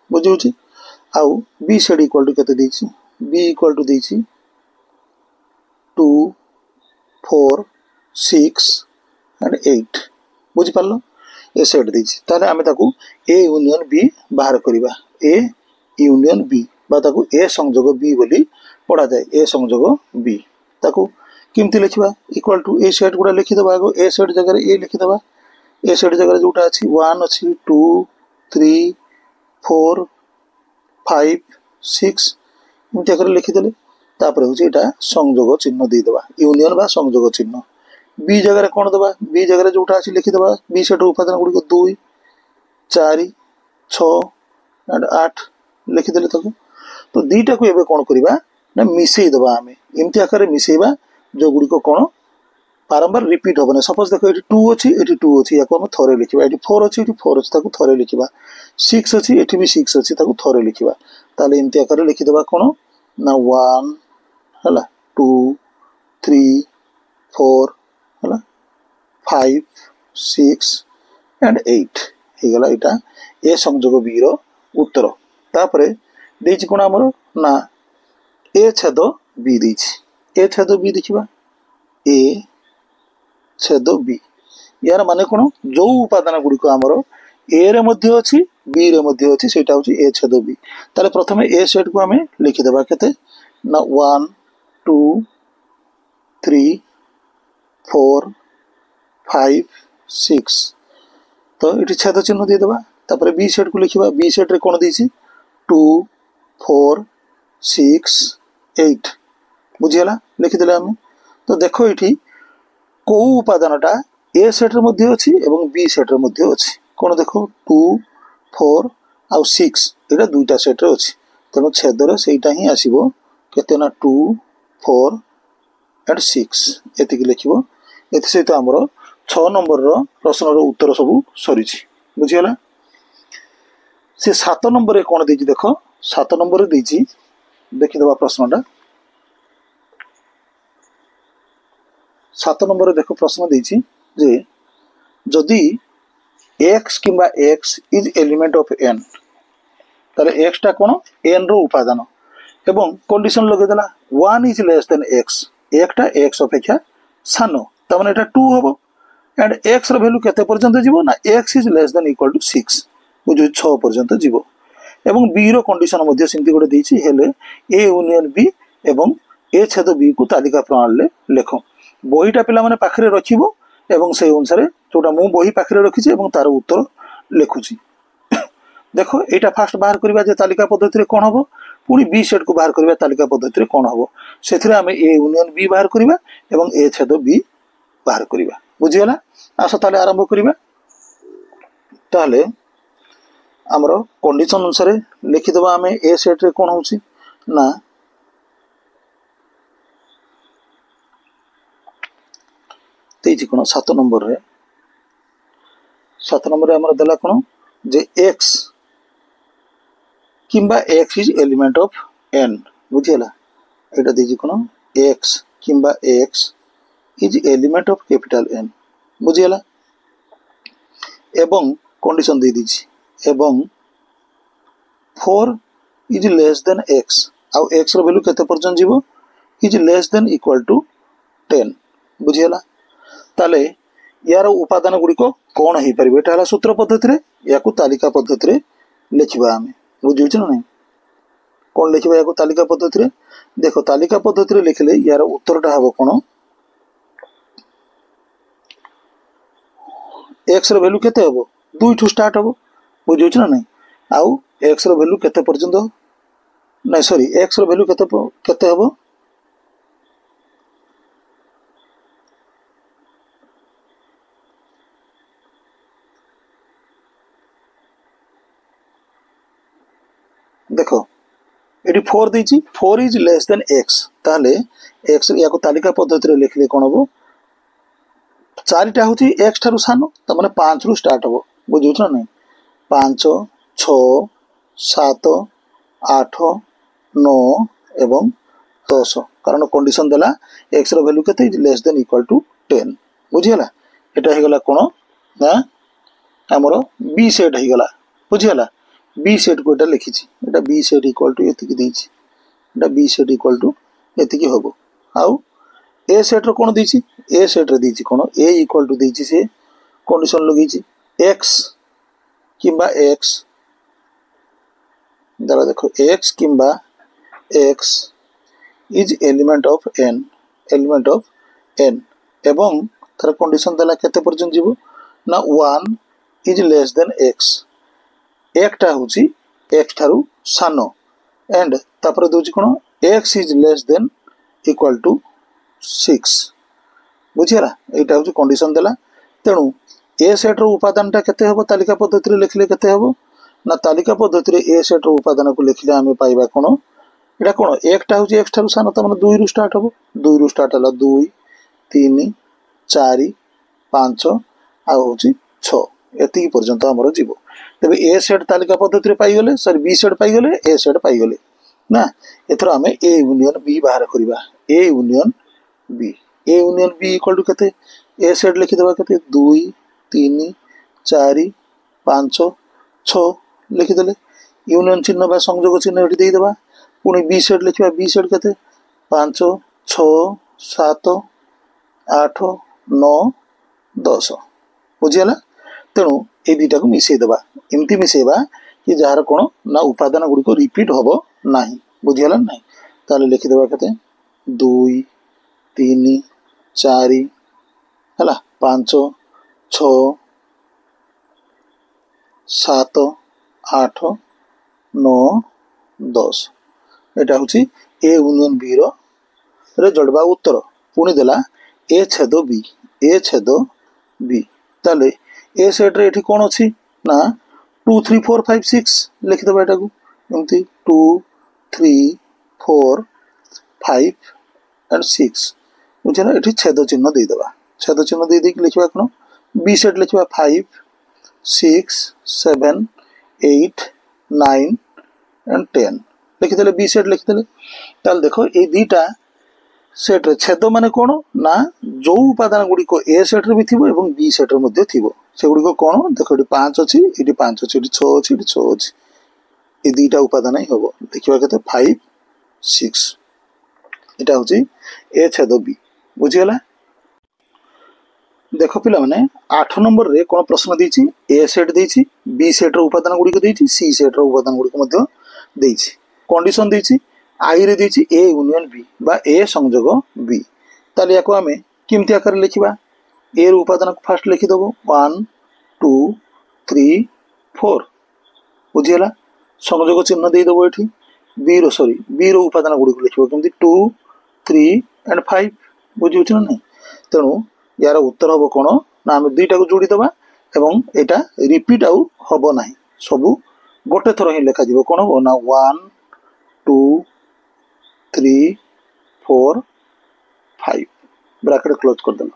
बुझे आउ बी सेट इक्वल टू केते देछि बी इक्वल टू देछि 2 4 6 एंड 8 बुझी पारलो ए सेट देछि ताले आमे ताकू ए यूनियन बी बाहर करिबा ए यूनियन बी बा ताकू ए संयोग बी बोली पढ़ा जाए ए संयोग बी ताकू किमती लिखिबा इक्वल टू ए सेट गुडा लिखिदबा आगो ए सेट जगह ए लिखिदबा ए सेट जगह जोटा अछि 1 अछि 2 3 4 5 6 इमती आकर लिखिदेले तापर हूँ यहाँ संयोग चिन्ह देदेबा यूनियन बा संयोग चिन्ह बी जगह कौन दबा बी जगह जोटा अच्छी लिखिदबा बी सेट उपादान गुड़िक 2 4 6 एंड 8 लिखिदेले तो दीटा को एबे कौन करवा ना मिसई दबा आम एमती आकार मिसेबा जो गुड़िक कौन बारंबार रिपीट हम सपोज देख ये 2 अच्छी ये 2 अच्छी या आम थरे लिखा ये 4 अच्छी ये 4 अच्छी थरे लिखा 6 अच्छी ये भी 6 अच्छी थरे लिखा ताले एमती आकार लिखिदबा कौन ना 1 है 2 3 4 है 5 6 एंड 8 होगला यहाँ ए संयोग बी रो उत्तर तापरे देछि कोन हमर ना ए छेद बी देछि ए छेद बी देखिबा ए छेद बी यार माने कोन जो उपादान गुडी को हमर ए रे मध्ये अछि बी रे मध्ये अछि सेटा होछि ए छेद बी ताले प्रथमे ए सेट को हमें लिखि देबा केते ना 1 2 3 4 5 6 तो ये छेद चिन्ह देदेबा तापर बी सेट को लिखा बी सेट रे कौन देछि 2 4 6 8 बुझीगला लिखिदेले आम तो देख ये कौ उपादानटा ए सेट रे मध्ये अछि एवं बी सेट रे मध्ये अछि कौन देख 2 4 आउ 6 एटा दुईटा सेट रे अछि तेणु छेदर सेटा ही आसीबो केते ना 2 4 एंड 6 एतिक लिखिबो एथि सहित हमरो 6 नंबर रो प्रश्न रो उत्तर सब सरीछि बुझियला से 7 नंबर रे कोन देछि देखो 7 नंबर रे देछि देखि देबा प्रश्नटा 7 नंबर रे देखो प्रश्न देछि जे जदि x किंबा x is element of n ताले x टा कोन n रो उपादान एवं कंडीशन लगे देला 1 इज लेस देन x एक टा x अपेक्षा सानो त माने एटा 2 होबो एंड x रो वैल्यू केते पर्यंत जीवो ना x is less than equal to 6 बुझु 6 पर्यंत जीवो एवं b रो कंडीशन मध्ये सिंती गोटे देछि हेले a यूनियन b एवं a छेद b को तालिका प्रणाली ले लेखो बहीटा पिला माने पाखरे रखिबो एवं से अनुसार जोटा मु बही पाखरे रखिछि एवं तार उत्तर लेखुछि देखो एटा फास्ट बाहर करबा जे तालिका पद्धति रे कोन हबो पुनी बी सेट को बाहर करबा तालिका पद्धति रे कोन हबो सेथिरे हमें ए यूनियन बी बाहर करबा एवं ए छेद बी बाहर करबा बुझियला आसो ताले आरंभ करबा ताले हमरो कंडीशन अनुसार लिखि दबा हमें ए सेट रे कोन होछि ना तेजी कोन 7 नंबर रे 7 नंबर रे हमर देला कोन जे x किंबा x is element of n बुझियला एटा देजी कोन x किंबा x is element of capital n बुझियला एवं कंडीशन दे दीछि एवं 4 इज लेस देन x आउ x रो वैल्यू केते पर्यंत जीवो is less than equal to 10 बुझियला ताले यार उपादान गुडी को कोन हे परिबे एटा हला सूत्र पद्धति रे याकू तालिका पद्धति रे लिखिबा हमें बुझियो छ नै कोन लिखिबा याकू तालिका पद्धति रे देखो तालिका पद्धति रे लिखले यार उत्तरटा हबो कोन x रो वैल्यू केते हबो 2 टू स्टार्ट हबो बुझियो छ नै आउ x रो वैल्यू केते पर्यंत नै सॉरी x रो वैल्यू केते हबो देखो एडी 4 देछि 4 इज लेस देन x ताले x याको तालिका पद्धति रे लिखले कोन हबो चारिटा होछि x थारु सानो त माने 5 रु स्टार्ट हबो बुझियो छ नै 5 6 7 8 9 एवं 10 कारण कंडीशन देला x रो वैल्यू केते is less than equal to 10 बुझियला एटा हे गला कोन ना हमरो b सेट हे गला बुझियला बी सेट को एटा लिखिछि एटा बी सेट इक्वल टू एति की देछि एटा बी सेट इक्वल टू एति की होबो आउ ए सेट रो कोन देछि ए सेट रे देछि कोन ए इक्वल टू देछि से कंडीशन लगेछि x किंबा x जरा देखो x किंबा x is element of n एवं तार कंडीशन देला केते पर्यंत जीवो ना 1 इज लेस देन x एकटा होची x थारु सानो एंड तापर दोची कोन x is less than equal to 6 बुझियला एटा होची कंडीशन देला तेनु ए सेट रो उपादानटा केते हबो तालिका पद्धति रे लिखले केते हबो ना तालिका पद्धति रे ए सेट रो उपादान को लिखले हमें पाइबा कोन एटा कोन एकटा होची x थारु सानो त माने 2 रु स्टार्ट हबो 2 रु स्टार्ट हला 2 3 4 5 आ होची 6 एति पर्यंत हमरो जीवो तबे ए सेट तालिका पद्धति रे पाई गेले सॉरी बी सेट पाई गेले ए सेट पाई गेले ना एथरो हमें ए यूनियन बी बाहर करबा A union B equal to केते ए सेट लिखि देबा केते 2 3 4 5 6 लिखि देले यूनियन चिन्ह बा संयोग चिन्ह एठी देई देबा पुनी बी सेट लिखिबा बी सेट केते 5 6 7 8 9 10 बुझियला तेणु ए दुटा को मिसई देबा एमती मिसेबा कि जार कोन ना उपादान गुडी को रिपीट होबो नाही बुझियला नाही ताले लिखि देबा केते 2 3 4 हला 5 6 7 8 9 10 एटा होची ए यूनियन बी रो रिजल्ट बा उत्तर पुनी देला ए छेद बी ताले ए सेट रे एठी कोन अछि ना 2 3 4 5 6 लिखिदेवा एटा को एमती 2 3 4 5 एंड 6 बुझे ना एठी छेद चिन्ह दे देबा छेद चिन्ह दे देक लिखबा कोन बी सेट लिखबा 5 6 7 8 9 एंड 10 लिखिदेले बी सेट लिखिदेले ताल देखो ए दीटा सेट रे छेद माने कोन ना जो उपादान गुडी को ए सेट रे भी थिबो एवं बी सेट रे मध्ये थिबो से गुडी को कोन देखो एटी 5 अछि एटी 5 अछि एटी 6 अछि एटी 6 अछि ए दीटा उपादान ही होबो देखिबा केते 5 6 एटा होची ए छेद बी बुझियला देखो पिला माने 8 नंबर रे कोन प्रश्न देछि ए सेट देछि बी सेट रे उपादान गुडी को देछि सी सेट रे उपादान गुडी को मध्ये देछि कंडीशन देछि आई रे देछि ए यूनियन बी बा ए संयोग बी ताले याको हमें किमती आकार लिखिबा ए रो उपादान को फर्स्ट लिखि दबो 1 2 3 4 बुझियला संयोग चिन्ह दे दबो एठी बी रो सॉरी बी रो उपादान गुडी को लिखिबो किमती 2 3 एंड 5 बुझिउछ ना नै तेनु यार उत्तर हबो कोन ना हम दुईटा को जोड़ी दबा एवं एटा रिपीट आउ हबो नाही सबु गोटे थरो ही लिखा जिवो कोन हो ना 1 2 3 4 5 ब्रैकेट क्लोज कर देलो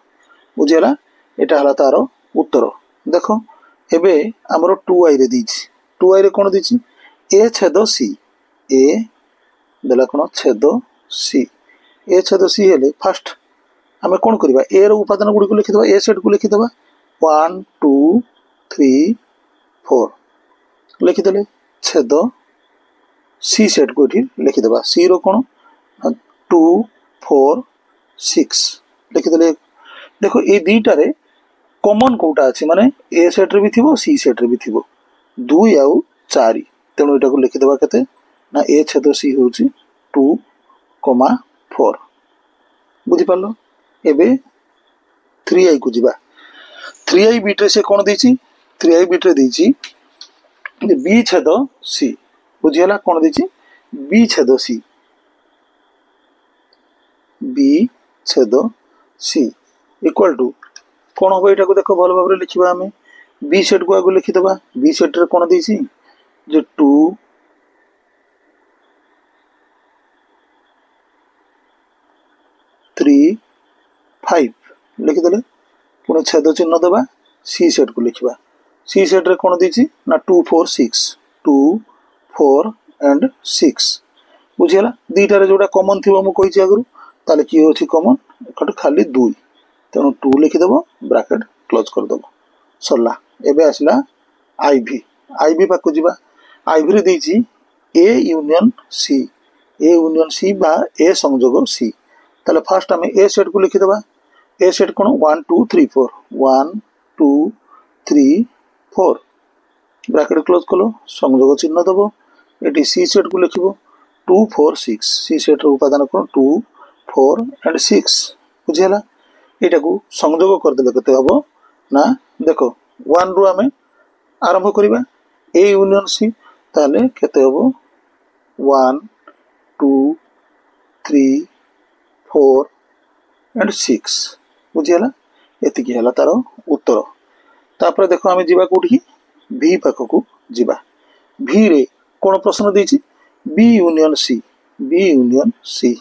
बुझियला एटा हला तारो उत्तर देखो एबे हमरो 2i रे दीछि 2i रे कोन दीछि ए छेद सी ए देला कोन छेद सी ए छेद सी हेले फर्स्ट हमें कौन करवा ए रो उपादान गुडी को लिखिदबा ए सेट को लिखिदबा 1 2 3 4 लिखिदेले छेद सी सेट को एठी लिखिदबा सी रो कोन 2 4 6 लिखिदेले देखो ए दीटा रे कॉमन कोटा अछि माने ए सेट रे भी थिबो सी सेट रे भी थिबो 2 आउ 4 तेनो एटा को लिखिदबा केते ना ए छेद सी होची 2 4 बुझि पालो एबे 3i को जिबा 3i बीट रे से कोन देछि 3i बीट रे देछि b छेद c बुझियला कोन देछि b छेद c b छेद c इक्वल टू कोन हो एटा को देखो भलो भाबरे लिखिबा हमें b सेट को आगो लिखि दबा b सेट रे कोन देछि जे 2 3 5 लिखिदेले पुणे छेद चिन्ह दबा सी सेट को लिखिबा सी सेट रे कोन देछि ना 2 4 6 2 4 एंड 6 बुझियला दीटा रे जोडा कॉमन थिबो मु कहिछि आगरु ताले की होछि कॉमन एकट खाली 2 तेनु 2 लिखि देबो ब्रैकेट क्लोज कर देबो सरला एबे आसला आईवी पाको जिबा आईवी रे देछि ए यूनियन सी बा ए संयोग सी ताले फर्स्ट हमें ए सेट को लिखि देबा ए सेट कोन 1 2 3 4 1 2 3 4 ब्रैकेट क्लोज कलो संयोग चिन्ह दबो एटी सी सेट को लिखिबो 2 4 6 सी सेट रो उपादान कोन 2 4 एंड 6 बुझियला एटा को संयोग कर देले कते हबो ना देखो 1 रो हमें आरंभ करिबा ए यूनियन सी ताले कते हबो 1 2 3 4 एंड 6 बुझियला एति की हला तारो उत्तर तापर देखो हमें जीवा कोठी बी पाखो को जीवा भी रे कोन प्रश्न देछि बी यूनियन सी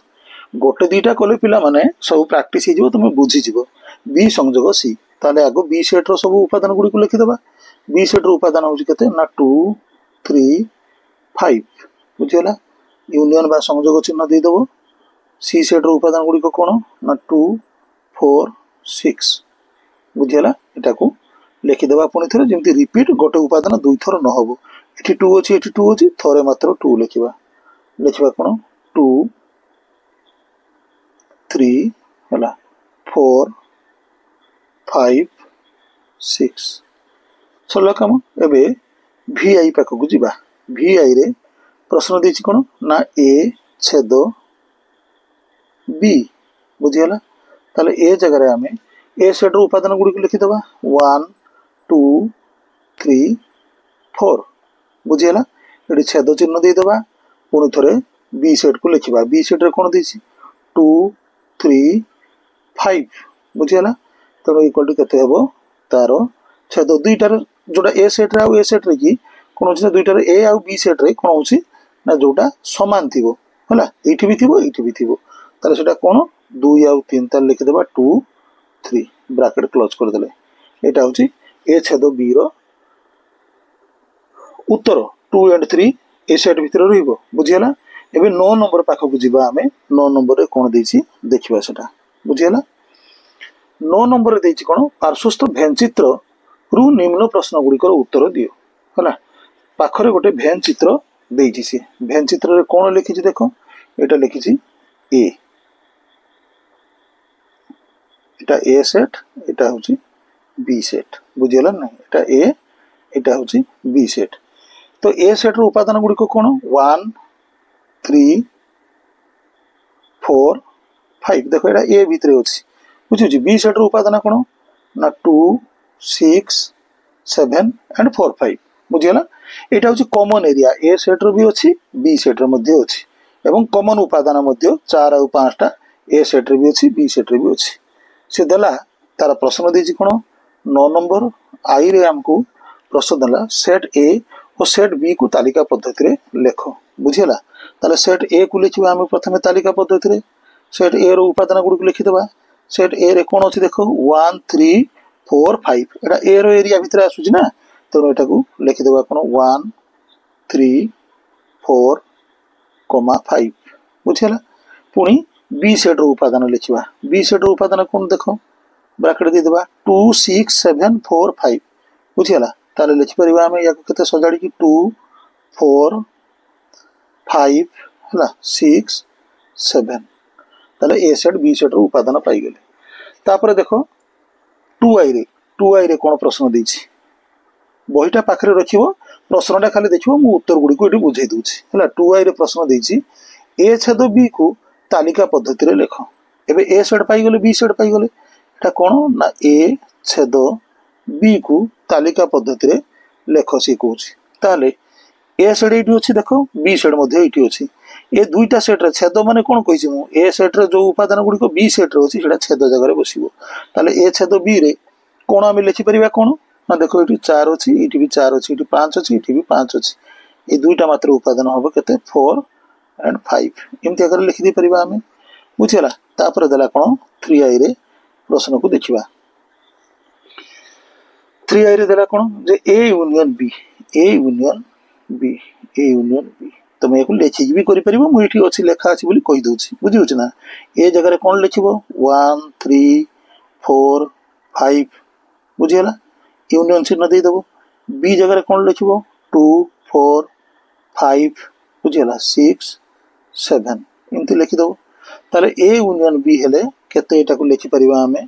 गोटे दीटा कले पिला माने सब प्रैक्टिस हे जिवो तुम बुझी जिवो बी संयोग सी ताले आगो बी सेट रो सब उपादान गुडी को लिखि देबा बी सेट रो उपादान होछि केते ना 2 3 5 बुझियला यूनियन बा संयोग चिन्ह दे देबो सी सेट रो उपादान गुडी को कोन ना 2 4 6 बुझियला एटा को लिखि देबा पुनी थरे जेमति रिपीट गोटे उपादान दुई थर न होबो एठी 2 अछि थरे मात्र 2 लिखिबा कोन 2 3 हला 4 5 6 सरला काम एबे vi पाक को जिबा vi रे प्रश्न देछि कोन ना a छेद b बुझियला ताले ए जगह रे हमें ए सेट रो उपादान गुडी को लिखि देबा 1 2 3 4 बुझियला एडी छेद चिन्ह दे देबा पुनी थरे बी सेट को लिखिबा बी सेट रे कोन देछि 2 3 5 बुझियला तो इक्वल टू केते हेबो तारो छेद दुईटार जोडा ए सेट रे आ ए सेट रे की कौन हो दुईटार ए आउ बी सेट रे कौन हो ना जोटा समान थी है ये भी थी ये भी थी ताले सेटा कौन 2 आउ 3 ताले लिखिदेबा 2 3 ब्रैकेट क्लोज करदेले एटा होची ए छेद बी रो उत्तर 2 एंड 3 ए सेट भितर रहिबो बुझियला एबे 9 नंबर पाख को जिबा हमें 9 नंबर रे कोन देछि देखिबा सेटा बुझियला 9 नंबर रे देछि कोन पार्श्वस्थ भेन चित्र रु निम्न प्रश्न गुडी को उत्तर दियो हला पाखरे गोटे भेन चित्र देछि से भेन चित्र रे कोन लिखिछि देखो एटा लिखिछि ए एटा ए सेट एटा होछि बी सेट बुझियला नै एटा ए एटा होछि बी सेट तो ए सेट रो उपादान गुडी को कोन 1 3 4 5 देखो एटा ए भितरे अछि बुझिछि बी सेट रो उपादान कोन ना 2 6 7 एंड 4 5 बुझियला एटा होछि कॉमन एरिया ए सेट रो भी अछि बी सेट रो मध्ये अछि एवं कॉमन उपादान मध्ये 4 और 5 टा ए सेट रे भी अछि बी सेट रे भी अछि से देला तार प्रश्न देछि कोन 9 नंबर आई रे हमको प्रश्न देला सेट ए और सेट बी को तालिका पद्धति रे लेखो बुझियला ताले सेट ए को लिखिबा हम प्रथमे तालिका पद्धति रे सेट ए रो उपादान गुडी को लिखि देबा सेट ए रे कोन अछि देखो 1 3 4 5 एटा ए रो एरिया भितर आसुची ना तो एटा को लिखि देबा कोन 1 3 4 5 बुझियला पुनी बी सेट रो उपादान लिखिबा बी सेट रो उपादान कोन देखो ब्रैकेट दे देबा 2 6 7 4 5 बुझियला ताले लिखि परिबा हम या कते सजाडी की 2 4 5 हला 6 7 ताले ए सेट बी सेट रो उपादान पाई गेले तापर देखो 2 आई रे कोन प्रश्न देछि बहिटा पाखरे रखिबो प्रश्नटा खाली देखिबो मु उत्तर गुडी को एठी बुझाई दूछि हला 2 आई रे प्रश्न देछि ए छेद बी को तालिका पद्धति रे लेखो एबे ए सेट पाई गेले बी सेट पाई गेले एटा कोन ना ए छेद बी को तालिका पद्धति रे लेखो से कहूछि ताले ए सेट एठी अछि देखो बी सेट मध्ये एठी अछि ए दुईटा सेट रे छेद माने कोन कहिछि मु ए सेट रे जो उपादान गुडी को बी सेट रे अछि सेटा छेद जगह रे बसिबो ताले ए छेद बी रे कोन हम लिखि परिबा कोन ना देखो एठी 4 अछि एठी भी 4 अछि एठी 5 अछि एठी भी 5 अछि ए दुईटा मात्र उपादान होबो केते 4 एंड 5 एमति अगर लिखि दे परिबा हमें बुझियला तापर देला कोन 3 आई रे प्रश्न को देखिबा 3 आई रे देला कोन जे ए यूनियन बी तमे एको लेखि भी करि परिबो मु एठी अछि लेखा अछि बोली कहि दोछि बुझि होछ ना ए जगह रे कोन लिखिबो 1 3 4 5 बुझियला यूनियन चिन्ह दे देबो बी जगह रे कोन लिखिबो 2 4 5 बुझियला 6 7 इनते लिखि दो ताले ए यूनियन बी हेले केते एटा को लिखि परिबा हमें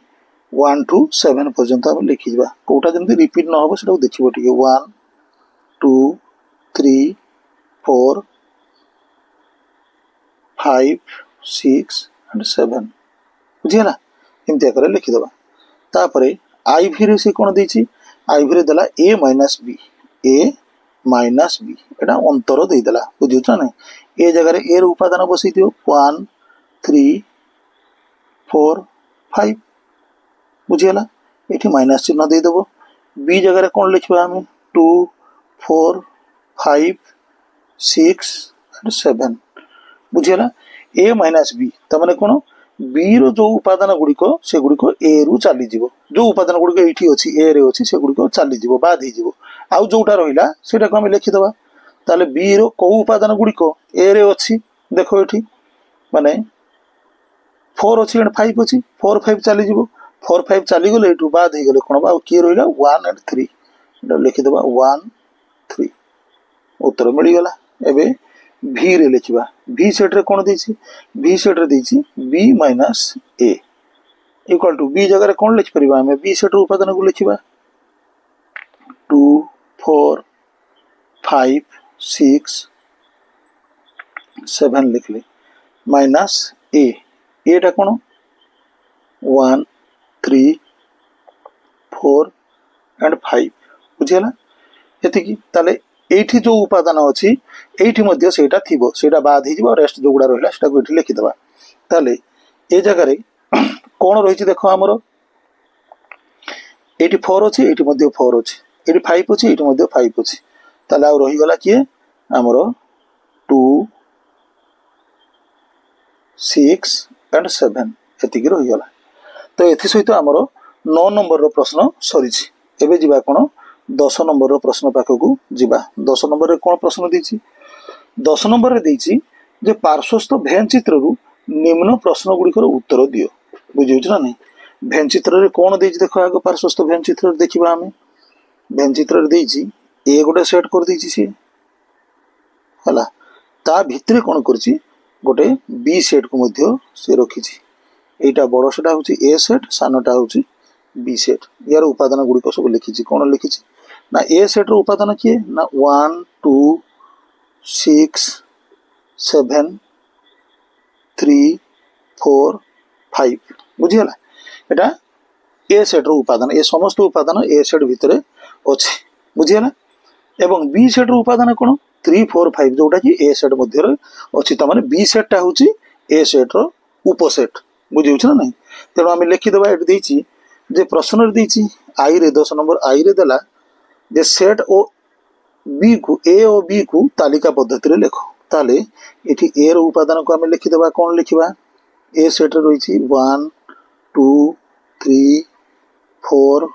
1 टू 7 पर्यंत हम लिखि जबा कोटा जंती रिपीट न होबो सेटा देखिबो ठीक 1 2 3 4 5 6 एंड 7 बुझियला इनते करे लिखि दबा तापरे आई भी रे से कोन देछि आई भी रे दला ए माइनस बी एटा अंतर दे दला बुझियो छ नै ए जगह रे ए रो उपादान बसै दियो 1 3 4 5 बुझियला एठी माइनस चिन्ह दे देबो बी जगह रे कोन लिखबा हम 2 4 5 6 एंड 7 बुझियला ए माइनस बी त माने कोन बी रो जो उपादान गुडी को से गुडी को ए रु चाली जीवो जो उपादान गुडी को एठी अछि ए रे अछि से गुडी को चाली जीवो बाद ही जीवो आउ जोटा रहिला सेटा को हम लिखि दबा ताले बी रो को उपादान गुडी को ए रे अछि देखो एठी माने 4 अछि एंड 5 अछि 4 5 चाली जीवो 4 5 चाली गेले एठू बाद ही गेले कोन बा की रहिला 1 एंड 3 एटा लिखि दबा 1 3 उत्तर मिली गेला एबे भी रे लिखिबा भी सेट रे कोन देछि भी सेट रे देछि b minus a equal to b जगह रे कोन लिख परिबा हमें b सेट रो उपादान को लिखिबा 2 4 5 6 7 लिखले minus a Etah cone 1 3 4 and 5 बुझियला एतिकी ताले एठी जो उपादान अछि एठी मध्ये सेटा थिबो सेटा बाद ही जिवो रेस्ट जो गुडा रहला सेटा को एठी लिखि दबा ताले ए जगह रे कोन रहिछि देखो हमरो एठी 4 अछि एठी मध्ये 4 अछि एठी 5 अछि एठी मध्ये 5 अछि ताले आ रही गला किए हमर 2 6 एंड 7 एतिकी रही गला। तो एथि सहित हमर 9 नंबर रो प्रश्न सरी छि। एबे जिबा कोन 10 नंबर रो प्रश्न पाखकू जिबा। 10 नंबर रे कोन प्रश्न दिछि 10 नंबर रे दिछि जे पार्श्वस्थ भेन चित्र रु निम्न प्रश्न गुडी को उत्तर दियो। बुझियो ना नहीं भेन चित्र रे कोन दिछि देखो आगो पार्श्वस्थ भेन चित्र रे देखिबा हमें भेन चित्र रे दिछि ए गोटे सेट कर दिछि सी हला ता भितरे कोन करछि गोटे बी सेट को मध्य से रखी छि। एटा बड़ सेटा होछि ए सेट सानटा होछि बी सेट। यार उपादान गुडी को सब लिखि छि कोन लिखि छि ना ए सेट रो उपादान किए ना 1 2 6 7 3 4 5 बुझियला एटा ए सेट रो उपादान ए समस्त उपादान ए सेट भितरे अछि बुझियला। एवं बी सेट रो उपादान कोन 3 4 5 जोटा कि ए सेट मध्य रे अछि त माने बी सेट टा होछि ए सेट रो उपसेट बुझियो छ ना नहीं। तेणु आम लिखिदेवा ये देछि जे प्रश्न रे देछि आई रे 10 नंबर आई रे देला जे सेट ओ बी को ए और बी को तालिका पद्धति रे लिखो ताले एठी ए रो उपादान को आम लिखिदेवा कोन लिखिबा ए सेट रे रहिछि 1 2 3 4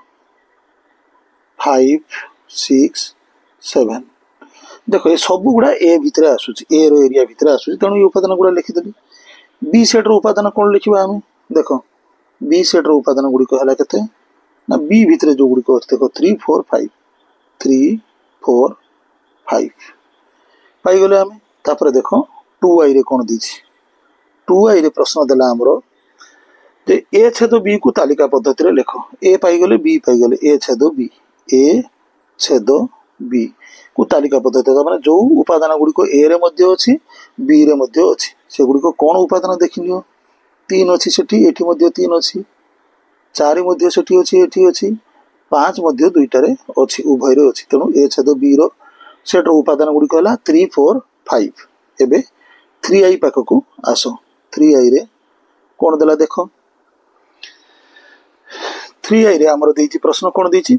5 6 7 देखो ये सब गुड़ा ए भितरे आसुछि ए रो एरिया भितरे आसुछि तेणु ये उपादान गुड़ा लिखिदेली। बी सेट रो उपादान कोन लिखिबा हम देखो बी सेट रो उपादान गुडी को हला केते ना बी भितरे जो गुडी को देखो 3 4 5 3 4 5 पाई गले हम तापर देखो 2i रे कोन दिछि 2i रे प्रश्न देला हमरो जे ए छेद बी को तालिका पद्धति रे लिखो ए पाई गले बी पाई गले ए छेद बी को तालिका पद्धति माने जो उपादान गुडी को ए रे मध्य अछि बी रे मध्य अछि से गुडी को कोन उपादान देखिनियो 3 अछि सेठी एठी मध्य 3 अछि 4 मध्य सेठी अछि एठी अछि 5 मध्य दुईटा रे अछि उभय रे अछि तेनु ए छेद बी रो सेट रो उपादान गुडी कहला 3 4 5 एबे 3i पाखकू आसो 3i रे कोन देला देखो 3i रे हमर देछि प्रश्न कोन देछि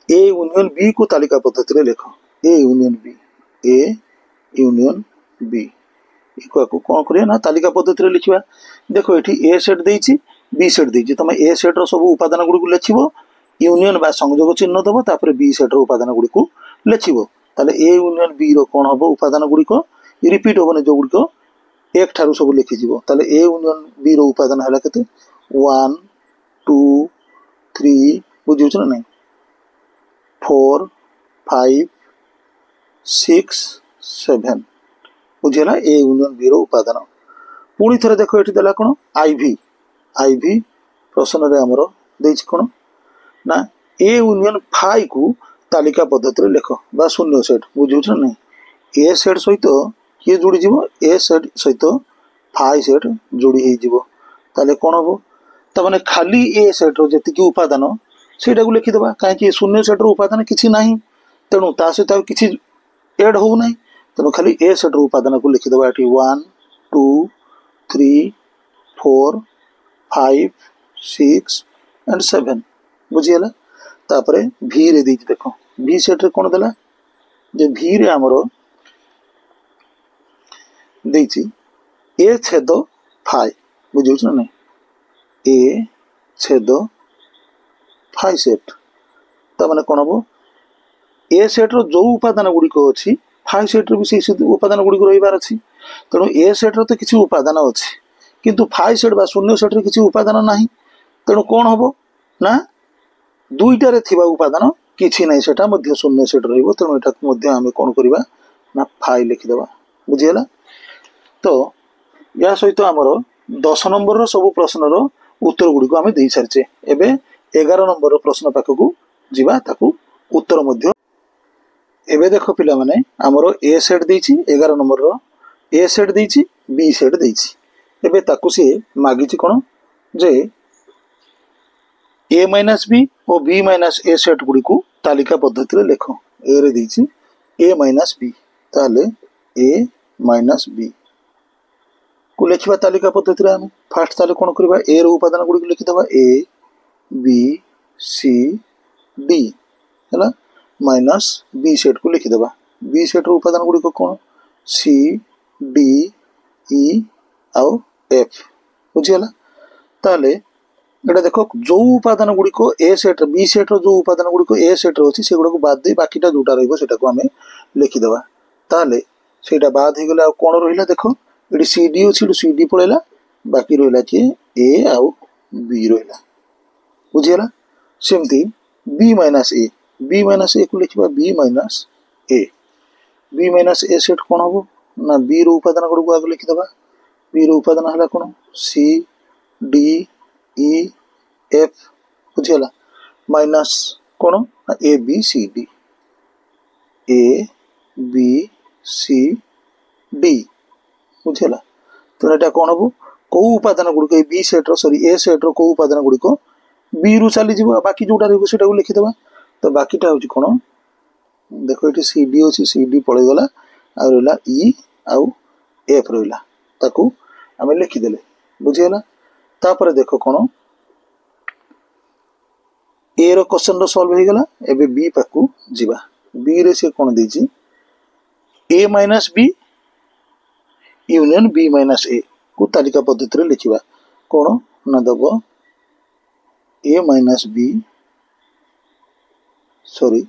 ए यूनियन बी को तालिका पद्धति रे लिखो ए यूनियन बी इको कोन करिया ना तालिका पद्धति रे लिखिबा। देखो एठी ए सेट देछि बी सेट देछि तमे ए सेट रो सब उपादान गुडी को लेखिबो यूनियन बा संयोग चिन्ह दबो तापर बी सेट रो उपादान गुडी को लेखिबो ताले ए यूनियन बी रो कोन हबो उपादान गुडी को रिपीट होबने जो गुडी को एक ठारू सब लिखि जिवो ताले ए यूनियन बी रो उपादान हला केते 1 2 3 बुझियो छ ना 4 5 6 7 बुझेला ए यूनियन बी रो उपादान। पुणी थरे देखो एठी देला कोन आईवी प्रश्न रे हमरो देछि कोन ना ए यूनियन फाई को तालिका पद्धति रे लिखो बा शून्य सेट बुझियो छ नै ए सेट सहित के जोड़ी जिवो ए सेट सहित फाई सेट जोड़ी हे जिवो ताले कोन हो त माने खाली ए सेट रो जति की उपादान सेटा को लिखि देबा काहे कि शून्य सेट रो उपादान किछि नाही तेनु ता सहित किछि ऐड हो नाही तेनु खाली ए सेट रो उपादान को लिखि देबा एठी 1 2 3 4 5 6 एंड 7 बुझियला। तापरे भी रे दी देखो भी सेट रे कोन देला जे भी रे हमरो देछि ए छेद फाई बुझियो छ नै ए छेद फाई सेट त माने कोन हो ए सेट रो जो उपादान गुडी को अछि फाई सेट रो भी से उपादान गुडी को रहिबार अछि तेनु ए सेट रो तो किछि उपादान अछि किंतु फाई सेट बा शून्य सेट रे किछि उपादान नाही तेनु कोन होबो ना दुईटा रे थिबा उपादान किछि नाही सेटा मध्य शून्य सेट रहिबो तेनु एटा मध्य हम कोन करिबा ना फाई लिखि देबा बुझियला। तो या सहित हमरो 10 नंबर रो सब प्रश्न रो उत्तर गुडी को हम देई सारचे एबे 11 नंबर प्रश्न पाखकू जिबा ताकू उत्तर मध्य एबे देखो पिला माने हमरो ए सेट देछि 11 नंबर रो ए सेट देछि बी सेट देछि एबे ताकू से मागिछि कोन जे ए माइनस बी और बी माइनस ए सेट गुडी को तालिका पद्धति रे लिखो ए रे देछि ए माइनस बी ताले ए माइनस बी को लिखिबा तालिका पद्धति रे हम फास्ट ताले कोन करबा ए रो उपादान गुडी को लिखि देबा ए बी सी डी हैला माइनस बी सेट को लिखिदेवा बी सेट उपादान गुड़िक कौन सी डी ई आउ एफ बुझीगला ताले एटा देखो जो उपादान गुड़िक ए सेट बी सेट जो उपादान गुड़िक ए सेट अच्छी से गुड़ा बाद दे बाकीटा जोटा रहा आम लिखिदेवा ताले सेटा बाद हो गला कौन रहा देखो ये सी डी अच्छी सी डी पलैला बाकी रहा किए ए आउ बी रहा बुझीगला सेमती बी माइनस ए को लिखा बी माइनस ए सेट कौन हम ना बी रो उपादान गुड़ को आगे लिखिदेवा बी रो उपादान है कौन सी डी ई एफ बुझीगला माइनस कौन ए बी सी डी बुझीगला तो यहाँ कौन हम कौ उपादान गुड़िक बी सेट्र सरी ए सेट्र कौ उपादान गुड़िक बी रु चली बाकी जोटा रहा लिखिदेवा तो बाकीटा हूँ कौन देखो ये सी डी अच्छी सी डी पलैगला आ रहा ई आउ एफ रहा ताकू आम लिखिदेले बुझीगला तापर देख कौन ए रो क्वेश्चन सॉल्व हो गला एबे बी पाकू जीवा बी रे से कौन देछि A minus B union B minus A को तालिका पद्धति रे लिखिबा कौन ना दब A minus B sorry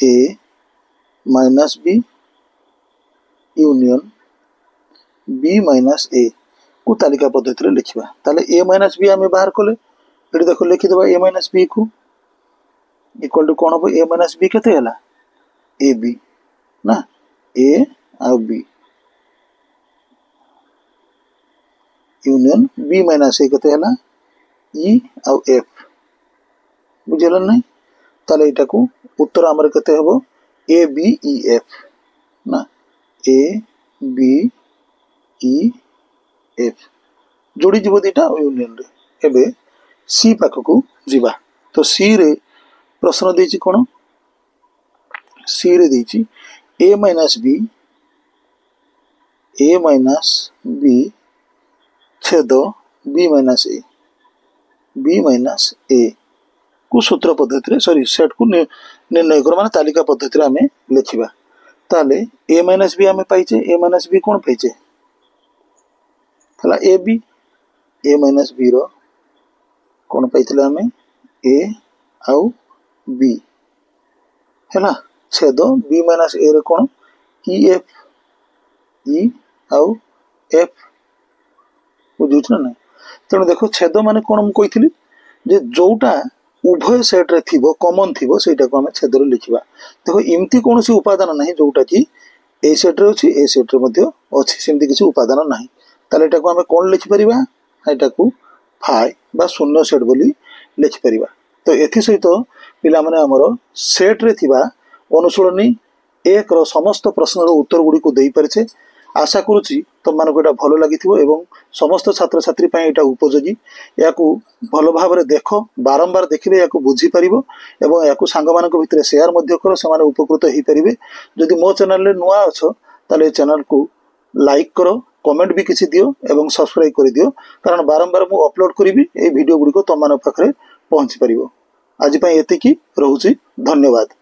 A minus B union B minus A को तालिका पद्धति रे लिखिबा ताले ए माइनस बी आमे बाहर कले ये देखो लिखिदेवा ए माइनस बी को इक्वल टू कौन हम ए माइनस बी केते हला ए बी ना ए आ बी यूनियन बी माइनस ए केते हला ई आ एफ बुझल नहीं ताले एटा को उत्तर हमर केते हबो ए बी ई एफ ना ए बी ई एफ जोड़ी जीव दीटा यूनियन रे एबे सी पाख को जीवा तो सी रे प्रश्न देछि कोन सी रे देछि ए माइनस बी छेद बी माइनस ए को सूत्र पद्धति रे सॉरी सेट को निर्णय कर माने तालिका पद्धति रे आमे लिखिबा ताले ए माइनस बी आमे पाइचे ए माइनस बी कोन पाइचे हला ए माइनस बी रो कौन पाइथिले आमे ए आउ बी हैला छेद बी माइनस ए रे कौन ई आउ एफ बुझुछ ना तेणु देखो छेद माने कौन हम कही जे जोटा उभय सेट रे थिबो कॉमन थिबो सेटा को हमें छेद रे लिखिबा देखो इमती कौन सी उपादान नहीं जोटा कि ए सेट रे अछि ए सेट रे मध्ये अछि सेमती किछि उपादान नहीं ताले एटा को हमें कौन लिखि परिबा एटा को फाइ बा शून्य सेट बोली लिखि परिबा तो एथि सहित पिला माने हमरो सेट रे थिबा अनुसरणी एक रो समस्त प्रश्न रो उत्तर गुडी को देई परछे आशा करूची तुम मानको एटा भलो लागिथिबो एवं समस्त छात्र छात्री पय एटा उपयोगी याकू भलो भाबरे देखो बारंबार देखिले याकू बुझी परिबो एवं याकू सांग मानक भितरे शेयर मध्ये करो समान उपकृत हेई परिबे जदि मो चैनल रे नुआ अछो ताले चैनल को लाइक करो कमेंट भी किसी दियो एवं सब्सक्राइब कर दियो कारण बारंबार मु अपलोड करिवि ए वीडियो गुडी को तुम मान पाखरे पहुंची परिबो आज पय एतिकी रहूची धन्यवाद।